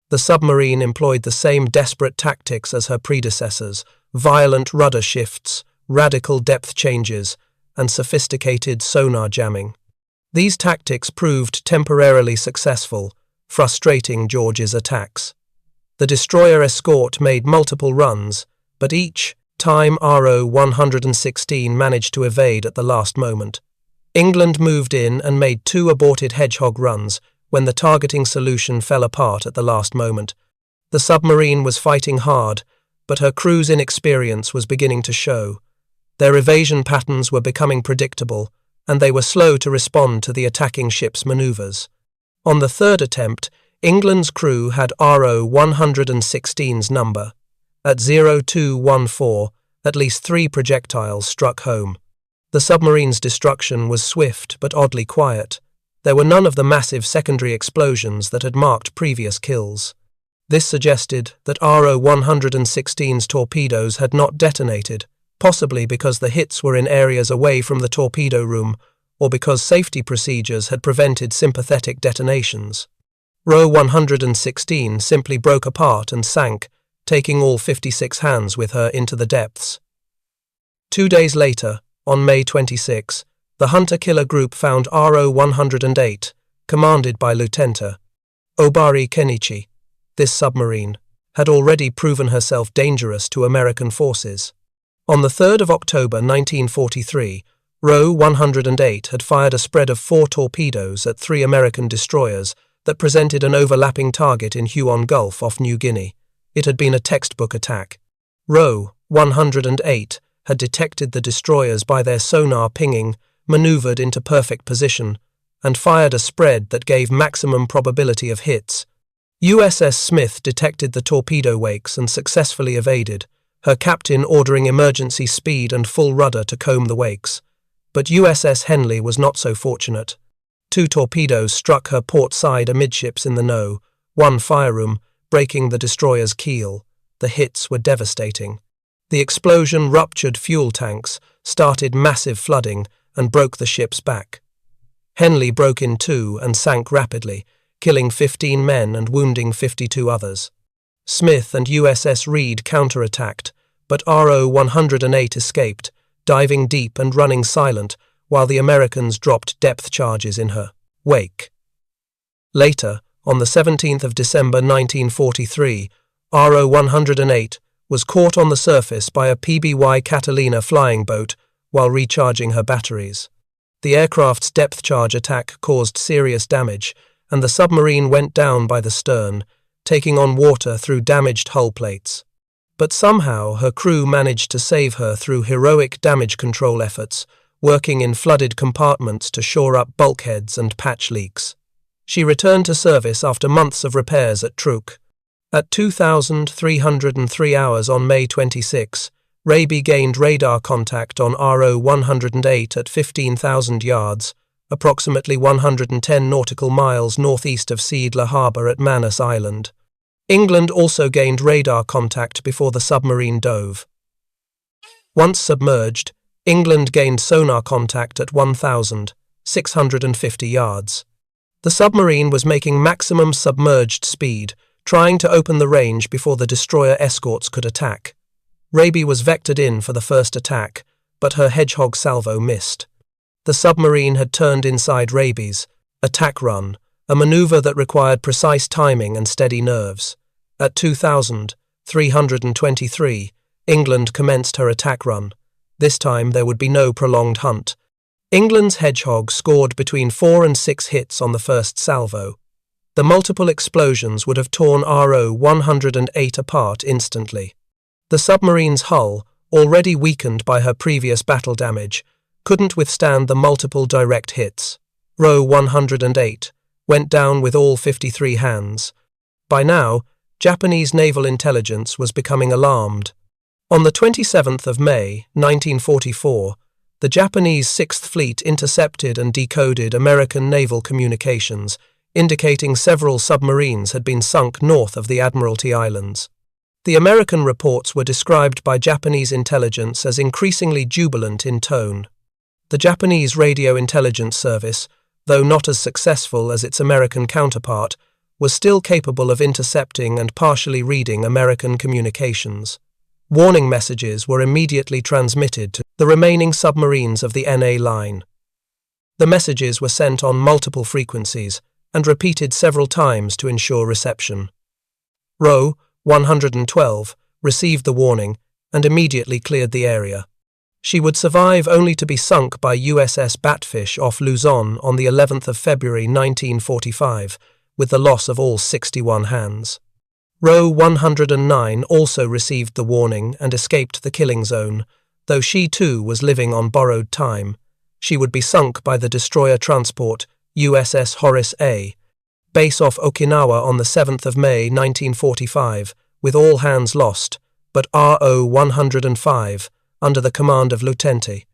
The submarine employed the same desperate tactics as her predecessors: violent rudder shifts, radical depth changes, and sophisticated sonar jamming. These tactics proved temporarily successful, frustrating George's attacks. The destroyer escort made multiple runs, but each time RO 116 managed to evade at the last moment. England moved in and made 2 aborted Hedgehog runs when the targeting solution fell apart at the last moment. The submarine was fighting hard, but her crew's inexperience was beginning to show. Their evasion patterns were becoming predictable, and they were slow to respond to the attacking ship's maneuvers. On the third attempt, England's crew had RO 116's number. At 0214, at least 3 projectiles struck home. The submarine's destruction was swift but oddly quiet. There were none of the massive secondary explosions that had marked previous kills. This suggested that RO 116's torpedoes had not detonated, possibly because the hits were in areas away from the torpedo room, or because safety procedures had prevented sympathetic detonations. RO 116 simply broke apart and sank, taking all 56 hands with her into the depths. 2 days later, on May 26, the hunter-killer group found RO 108, commanded by Lieutenant Obari Kenichi. This submarine had already proven herself dangerous to American forces. On the 3rd of October 1943, RO 108 had fired a spread of 4 torpedoes at 3 American destroyers that presented an overlapping target in Huon Gulf off New Guinea. It had been a textbook attack. RO 108 had detected the destroyers by their sonar pinging, maneuvered into perfect position, and fired a spread that gave maximum probability of hits. USS Smith detected the torpedo wakes and successfully evaded, her captain ordering emergency speed and full rudder to comb the wakes. But USS Henley was not so fortunate. 2 torpedoes struck her port side amidships in the No. 1 fire room, breaking the destroyer's keel. The hits were devastating. The explosion ruptured fuel tanks, started massive flooding, and broke the ship's back. Henley broke in two and sank rapidly, killing 15 men and wounding 52 others. Smith and USS Reed counterattacked, but RO-108 escaped, diving deep and running silent, while the Americans dropped depth charges in her wake. Later, on the 17th of December 1943, RO-108 was caught on the surface by a PBY Catalina flying boat while recharging her batteries. The aircraft's depth charge attack caused serious damage, and the submarine went down by the stern, taking on water through damaged hull plates. But somehow her crew managed to save her through heroic damage control efforts, working in flooded compartments to shore up bulkheads and patch leaks. She returned to service after months of repairs at Truk. At 2,303 hours on May 26, Raby gained radar contact on RO-108 at 15,000 yards, approximately 110 nautical miles northeast of Seidler Harbour at Manus Island. England also gained radar contact before the submarine dove. Once submerged, England gained sonar contact at 1,650 yards. The submarine was making maximum submerged speed, trying to open the range before the destroyer escorts could attack. Raby was vectored in for the first attack, but her Hedgehog salvo missed. The submarine had turned inside Raby's attack run, a maneuver that required precise timing and steady nerves. At 2,323, England commenced her attack run. This time there would be no prolonged hunt. England's Hedgehog scored between 4 and 6 hits on the first salvo. The multiple explosions would have torn RO-108 apart instantly. The submarine's hull, already weakened by her previous battle damage, couldn't withstand the multiple direct hits. RO-108 went down with all 53 hands. By now, Japanese naval intelligence was becoming alarmed. On the 27th of May, 1944, the Japanese Sixth Fleet intercepted and decoded American naval communications, indicating several submarines had been sunk north of the Admiralty Islands. The American reports were described by Japanese intelligence as increasingly jubilant in tone. The Japanese Radio Intelligence Service, though not as successful as its American counterpart, was still capable of intercepting and partially reading American communications. Warning messages were immediately transmitted to the remaining submarines of the NA line. The messages were sent on multiple frequencies and repeated several times to ensure reception. RO-112 received the warning and immediately cleared the area. She would survive only to be sunk by USS Batfish off Luzon on the 11th of February 1945, with the loss of all 61 hands. RO-109 also received the warning and escaped the killing zone, though she too was living on borrowed time. She would be sunk by the destroyer transport USS Horace A, base off Okinawa on the 7th of May 1945, with all hands lost, but RO-105, under the command of Lieutenant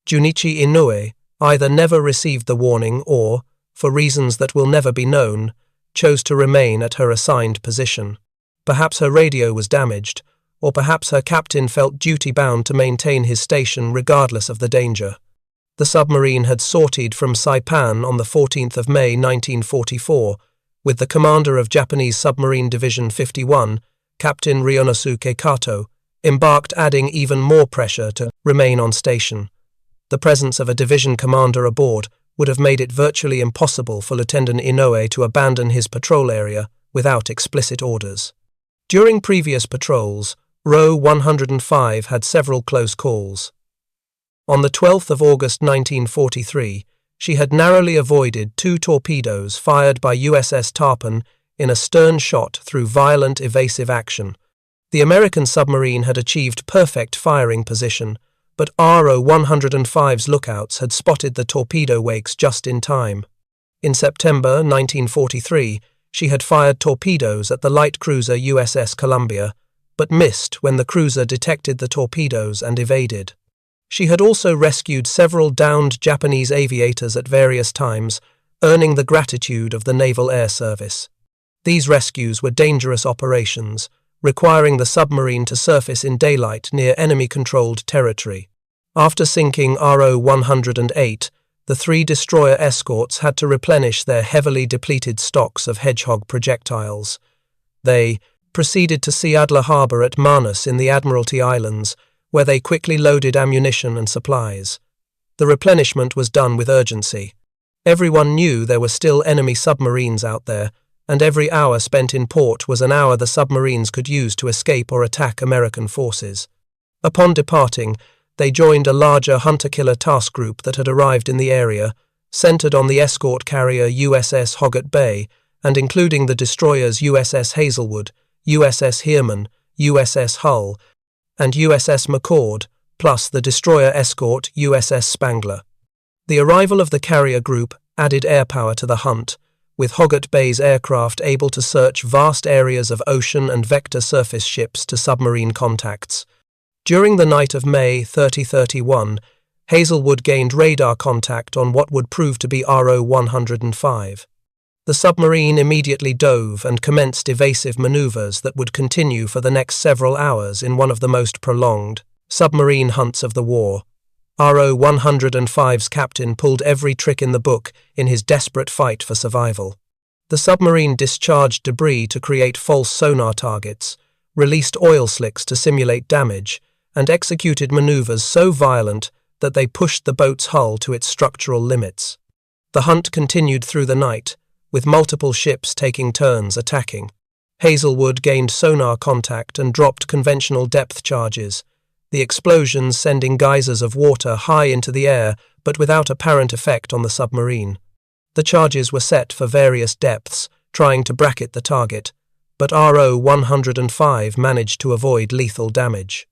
Junichi Inoue, either never received the warning or, for reasons that will never be known, chose to remain at her assigned position. Perhaps her radio was damaged, or perhaps her captain felt duty-bound to maintain his station regardless of the danger. The submarine had sortied from Saipan on the 14th of May 1944, with the commander of Japanese Submarine Division 51, Captain Ryonosuke Kato, embarked, adding even more pressure to remain on station. The presence of a division commander aboard would have made it virtually impossible for Lieutenant Inoue to abandon his patrol area without explicit orders. During previous patrols, RO-105 had several close calls. On the 12th of August 1943, she had narrowly avoided 2 torpedoes fired by USS Tarpon in a stern shot through violent evasive action. The American submarine had achieved perfect firing position, but RO-105's lookouts had spotted the torpedo wakes just in time. In September 1943, she had fired torpedoes at the light cruiser USS Columbia, but missed when the cruiser detected the torpedoes and evaded. She had also rescued several downed Japanese aviators at various times, earning the gratitude of the Naval Air Service. These rescues were dangerous operations, requiring the submarine to surface in daylight near enemy-controlled territory. After sinking RO-108, the 3 destroyer escorts had to replenish their heavily depleted stocks of Hedgehog projectiles. They proceeded to Sea Adler Harbour at Manus in the Admiralty Islands, where they quickly loaded ammunition and supplies. The replenishment was done with urgency. Everyone knew there were still enemy submarines out there, and every hour spent in port was an hour the submarines could use to escape or attack American forces. Upon departing, they joined a larger hunter-killer task group that had arrived in the area, centered on the escort carrier USS Hoggett Bay, and including the destroyers USS Hazelwood, USS Heerman, USS Hull, and USS McCord, plus the destroyer escort USS Spangler. The arrival of the carrier group added air power to the hunt, with Hoggett Bay's aircraft able to search vast areas of ocean and vector surface ships to submarine contacts. During the night of May 30-31, Hazelwood gained radar contact on what would prove to be RO-105. The submarine immediately dove and commenced evasive maneuvers that would continue for the next several hours in one of the most prolonged submarine hunts of the war. RO-105's captain pulled every trick in the book in his desperate fight for survival. The submarine discharged debris to create false sonar targets, released oil slicks to simulate damage, and executed maneuvers so violent that they pushed the boat's hull to its structural limits. The hunt continued through the night, with multiple ships taking turns attacking. Hazelwood gained sonar contact and dropped conventional depth charges, the explosions sending geysers of water high into the air but without apparent effect on the submarine. The charges were set for various depths, trying to bracket the target, but RO-105 managed to avoid lethal damage.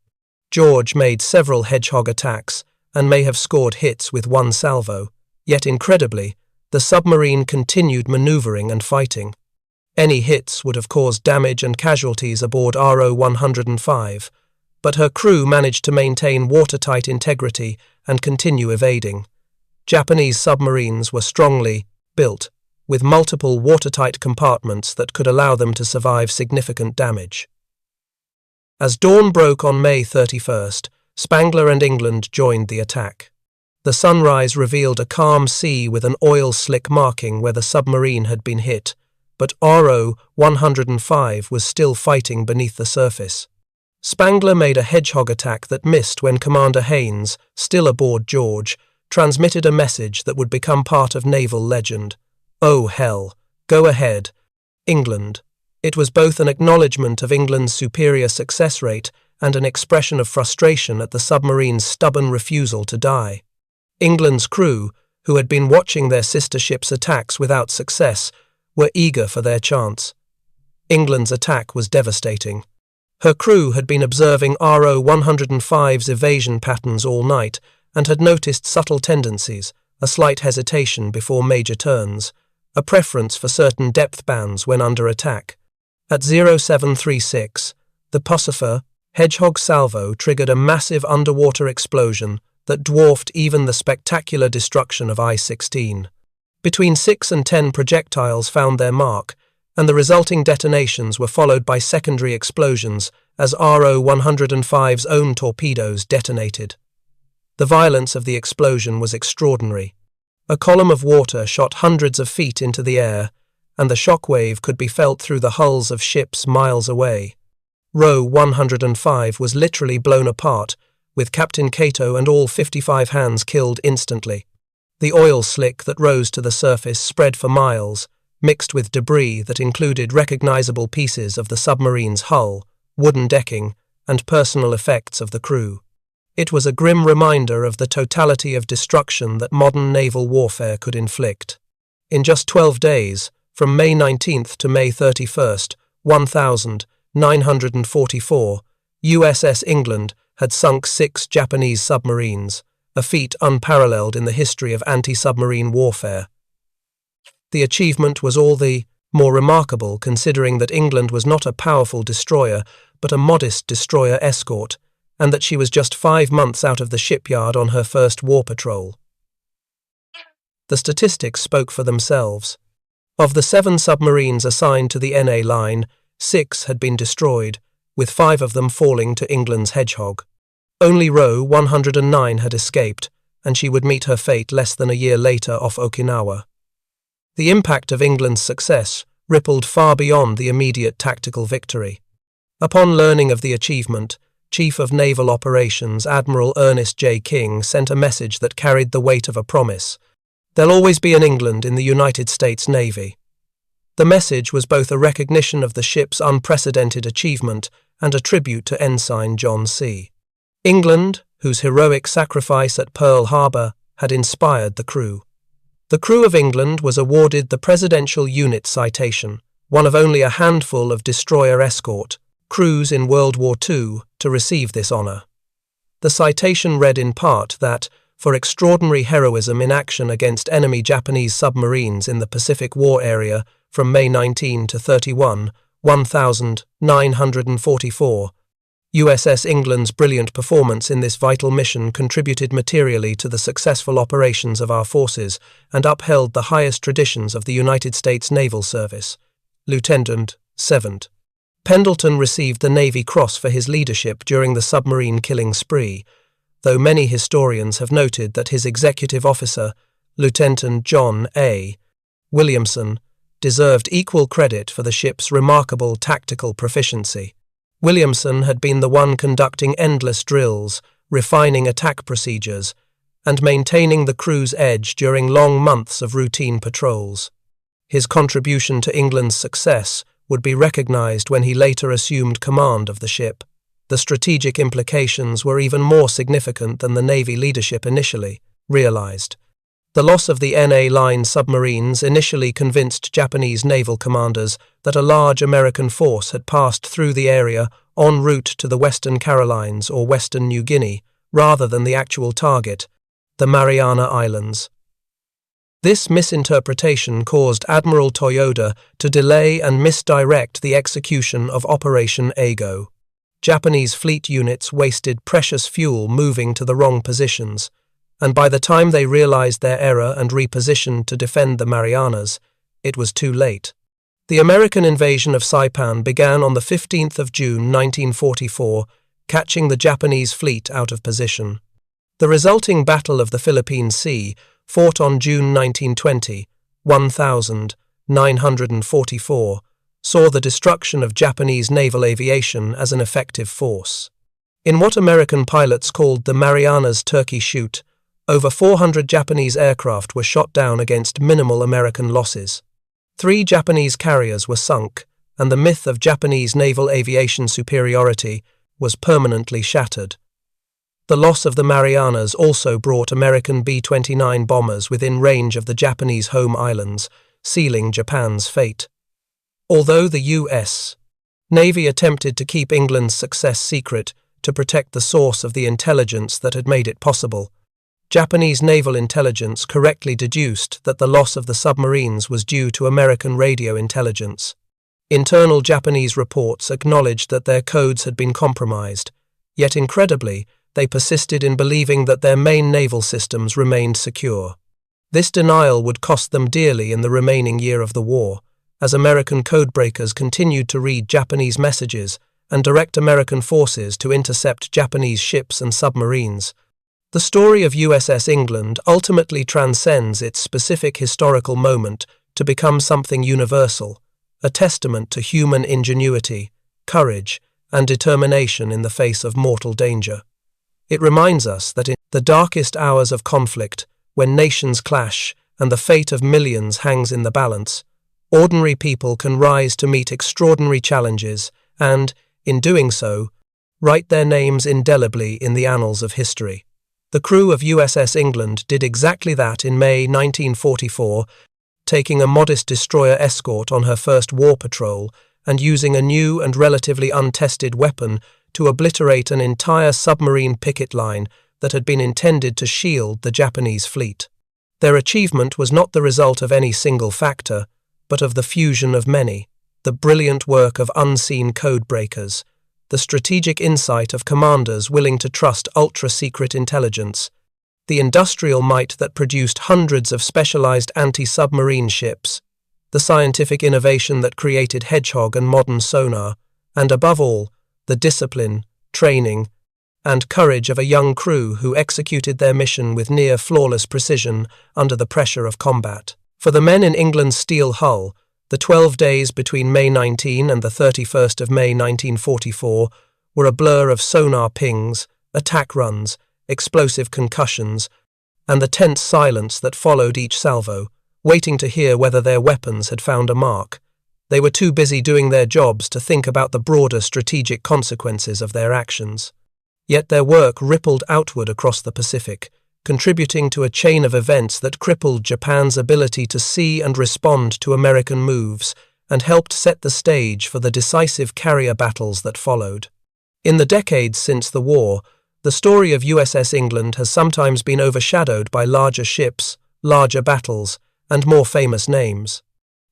George made several Hedgehog attacks and may have scored hits with one salvo, yet incredibly, the submarine continued maneuvering and fighting. Any hits would have caused damage and casualties aboard RO-105, but her crew managed to maintain watertight integrity and continue evading. Japanese submarines were strongly built, with multiple watertight compartments that could allow them to survive significant damage. As dawn broke on May 31st, Spangler and England joined the attack. The sunrise revealed a calm sea with an oil slick marking where the submarine had been hit, but RO-105 was still fighting beneath the surface. Spangler made a Hedgehog attack that missed when Commander Haynes, still aboard George, transmitted a message that would become part of naval legend. "Oh hell, go ahead, England." It was both an acknowledgement of England's superior success rate and an expression of frustration at the submarine's stubborn refusal to die. England's crew, who had been watching their sister ships' attacks without success, were eager for their chance. England's attack was devastating. Her crew had been observing RO-105's evasion patterns all night and had noticed subtle tendencies, a slight hesitation before major turns, a preference for certain depth bands when under attack. At 0736, the Puscifer Hedgehog salvo triggered a massive underwater explosion that dwarfed even the spectacular destruction of I-16. Between 6 and 10 projectiles found their mark, and the resulting detonations were followed by secondary explosions as RO-105's own torpedoes detonated. The violence of the explosion was extraordinary. A column of water shot hundreds of feet into the air, and the shockwave could be felt through the hulls of ships miles away. RO-105 was literally blown apart, with Captain Cato and all 55 hands killed instantly. The oil slick that rose to the surface spread for miles, mixed with debris that included recognizable pieces of the submarine's hull, wooden decking, and personal effects of the crew. It was a grim reminder of the totality of destruction that modern naval warfare could inflict. In just 12 days, from May 19th to May 31st, 1944, USS England had sunk 6 Japanese submarines, a feat unparalleled in the history of anti-submarine warfare. The achievement was all the more remarkable considering that England was not a powerful destroyer but a modest destroyer escort, and that she was just 5 months out of the shipyard on her first war patrol. The statistics spoke for themselves. Of the 7 submarines assigned to the NA line, 6 had been destroyed, with 5 of them falling to England's Hedgehog. Only Roe 109 had escaped, and she would meet her fate less than a year later off Okinawa. The impact of England's success rippled far beyond the immediate tactical victory. Upon learning of the achievement, Chief of Naval Operations Admiral Ernest J. King sent a message that carried the weight of a promise. There'll always be an England in the United States Navy. The message was both a recognition of the ship's unprecedented achievement and a tribute to Ensign John C. England, whose heroic sacrifice at Pearl Harbor had inspired the crew. The crew of England was awarded the Presidential Unit Citation, one of only a handful of destroyer escort crews in World War II to receive this honor. The citation read in part that, for extraordinary heroism in action against enemy Japanese submarines in the Pacific War area from May 19 to 31, 1944, USS England's brilliant performance in this vital mission contributed materially to the successful operations of our forces and upheld the highest traditions of the United States Naval Service. Lieutenant 7th. Pendleton received the Navy Cross for his leadership during the submarine killing spree, though many historians have noted that his executive officer, Lieutenant John A. Williamson, deserved equal credit for the ship's remarkable tactical proficiency. Williamson had been the one conducting endless drills, refining attack procedures, and maintaining the crew's edge during long months of routine patrols. His contribution to England's success would be recognized when he later assumed command of the ship. The strategic implications were even more significant than the Navy leadership initially realized. The loss of the NA line submarines initially convinced Japanese naval commanders that a large American force had passed through the area en route to the Western Carolines or Western New Guinea, rather than the actual target, the Mariana Islands. This misinterpretation caused Admiral Toyoda to delay and misdirect the execution of Operation Ago. Japanese fleet units wasted precious fuel moving to the wrong positions, and by the time they realized their error and repositioned to defend the Marianas, it was too late. The American invasion of Saipan began on the 15th of June 1944, catching the Japanese fleet out of position. The resulting Battle of the Philippine Sea, fought on June 1920, 1944, saw the destruction of Japanese naval aviation as an effective force. In what American pilots called the Marianas Turkey Shoot, over 400 Japanese aircraft were shot down against minimal American losses. 3 Japanese carriers were sunk, and the myth of Japanese naval aviation superiority was permanently shattered. The loss of the Marianas also brought American B-29 bombers within range of the Japanese home islands, sealing Japan's fate. Although the U.S. Navy attempted to keep England's success secret to protect the source of the intelligence that had made it possible, Japanese naval intelligence correctly deduced that the loss of the submarines was due to American radio intelligence. Internal Japanese reports acknowledged that their codes had been compromised, yet incredibly, they persisted in believing that their main naval systems remained secure. This denial would cost them dearly in the remaining year of the war, as American codebreakers continued to read Japanese messages and direct American forces to intercept Japanese ships and submarines. The story of USS England ultimately transcends its specific historical moment to become something universal, a testament to human ingenuity, courage, and determination in the face of mortal danger. It reminds us that in the darkest hours of conflict, when nations clash and the fate of millions hangs in the balance, ordinary people can rise to meet extraordinary challenges and, in doing so, write their names indelibly in the annals of history. The crew of USS England did exactly that in May 1944, taking a modest destroyer escort on her first war patrol and using a new and relatively untested weapon to obliterate an entire submarine picket line that had been intended to shield the Japanese fleet. Their achievement was not the result of any single factor, but of the fusion of many, the brilliant work of unseen codebreakers, the strategic insight of commanders willing to trust ultra-secret intelligence, the industrial might that produced hundreds of specialized anti-submarine ships, the scientific innovation that created Hedgehog and modern sonar, and above all, the discipline, training, and courage of a young crew who executed their mission with near-flawless precision under the pressure of combat. For the men in England's steel hull, the 12 days between May 19 and the 31st of May 1944 were a blur of sonar pings, attack runs, explosive concussions, and the tense silence that followed each salvo, waiting to hear whether their weapons had found a mark. They were too busy doing their jobs to think about the broader strategic consequences of their actions. Yet their work rippled outward across the Pacific, contributing to a chain of events that crippled Japan's ability to see and respond to American moves and helped set the stage for the decisive carrier battles that followed. In the decades since the war, the story of USS England has sometimes been overshadowed by larger ships, larger battles, and more famous names.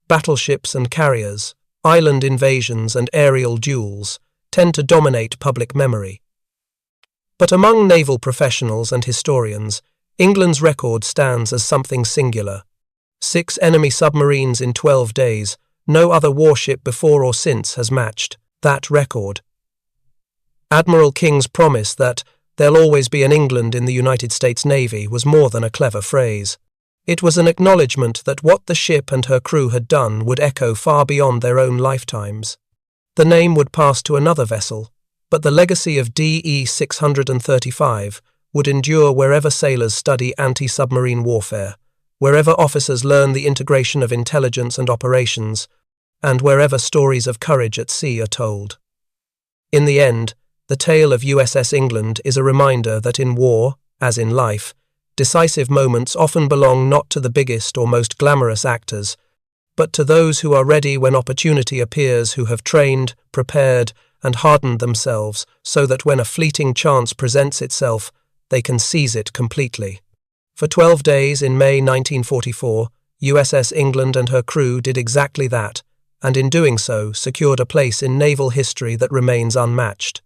Battleships and carriers, island invasions and aerial duels tend to dominate public memory. But among naval professionals and historians, England's record stands as something singular. 6 enemy submarines in 12 days, no other warship before or since has matched that record. Admiral King's promise that "there'll always be an England in the United States Navy" was more than a clever phrase. It was an acknowledgement that what the ship and her crew had done would echo far beyond their own lifetimes. The name would pass to another vessel, but the legacy of DE 635 would endure wherever sailors study anti-submarine warfare, wherever officers learn the integration of intelligence and operations, and wherever stories of courage at sea are told. In the end, the tale of USS England is a reminder that in war, as in life, decisive moments often belong not to the biggest or most glamorous actors, but to those who are ready when opportunity appears, who have trained, prepared, and hardened themselves so that when a fleeting chance presents itself, they can seize it completely. For 12 days in May 1944, USS England and her crew did exactly that, and in doing so secured a place in naval history that remains unmatched.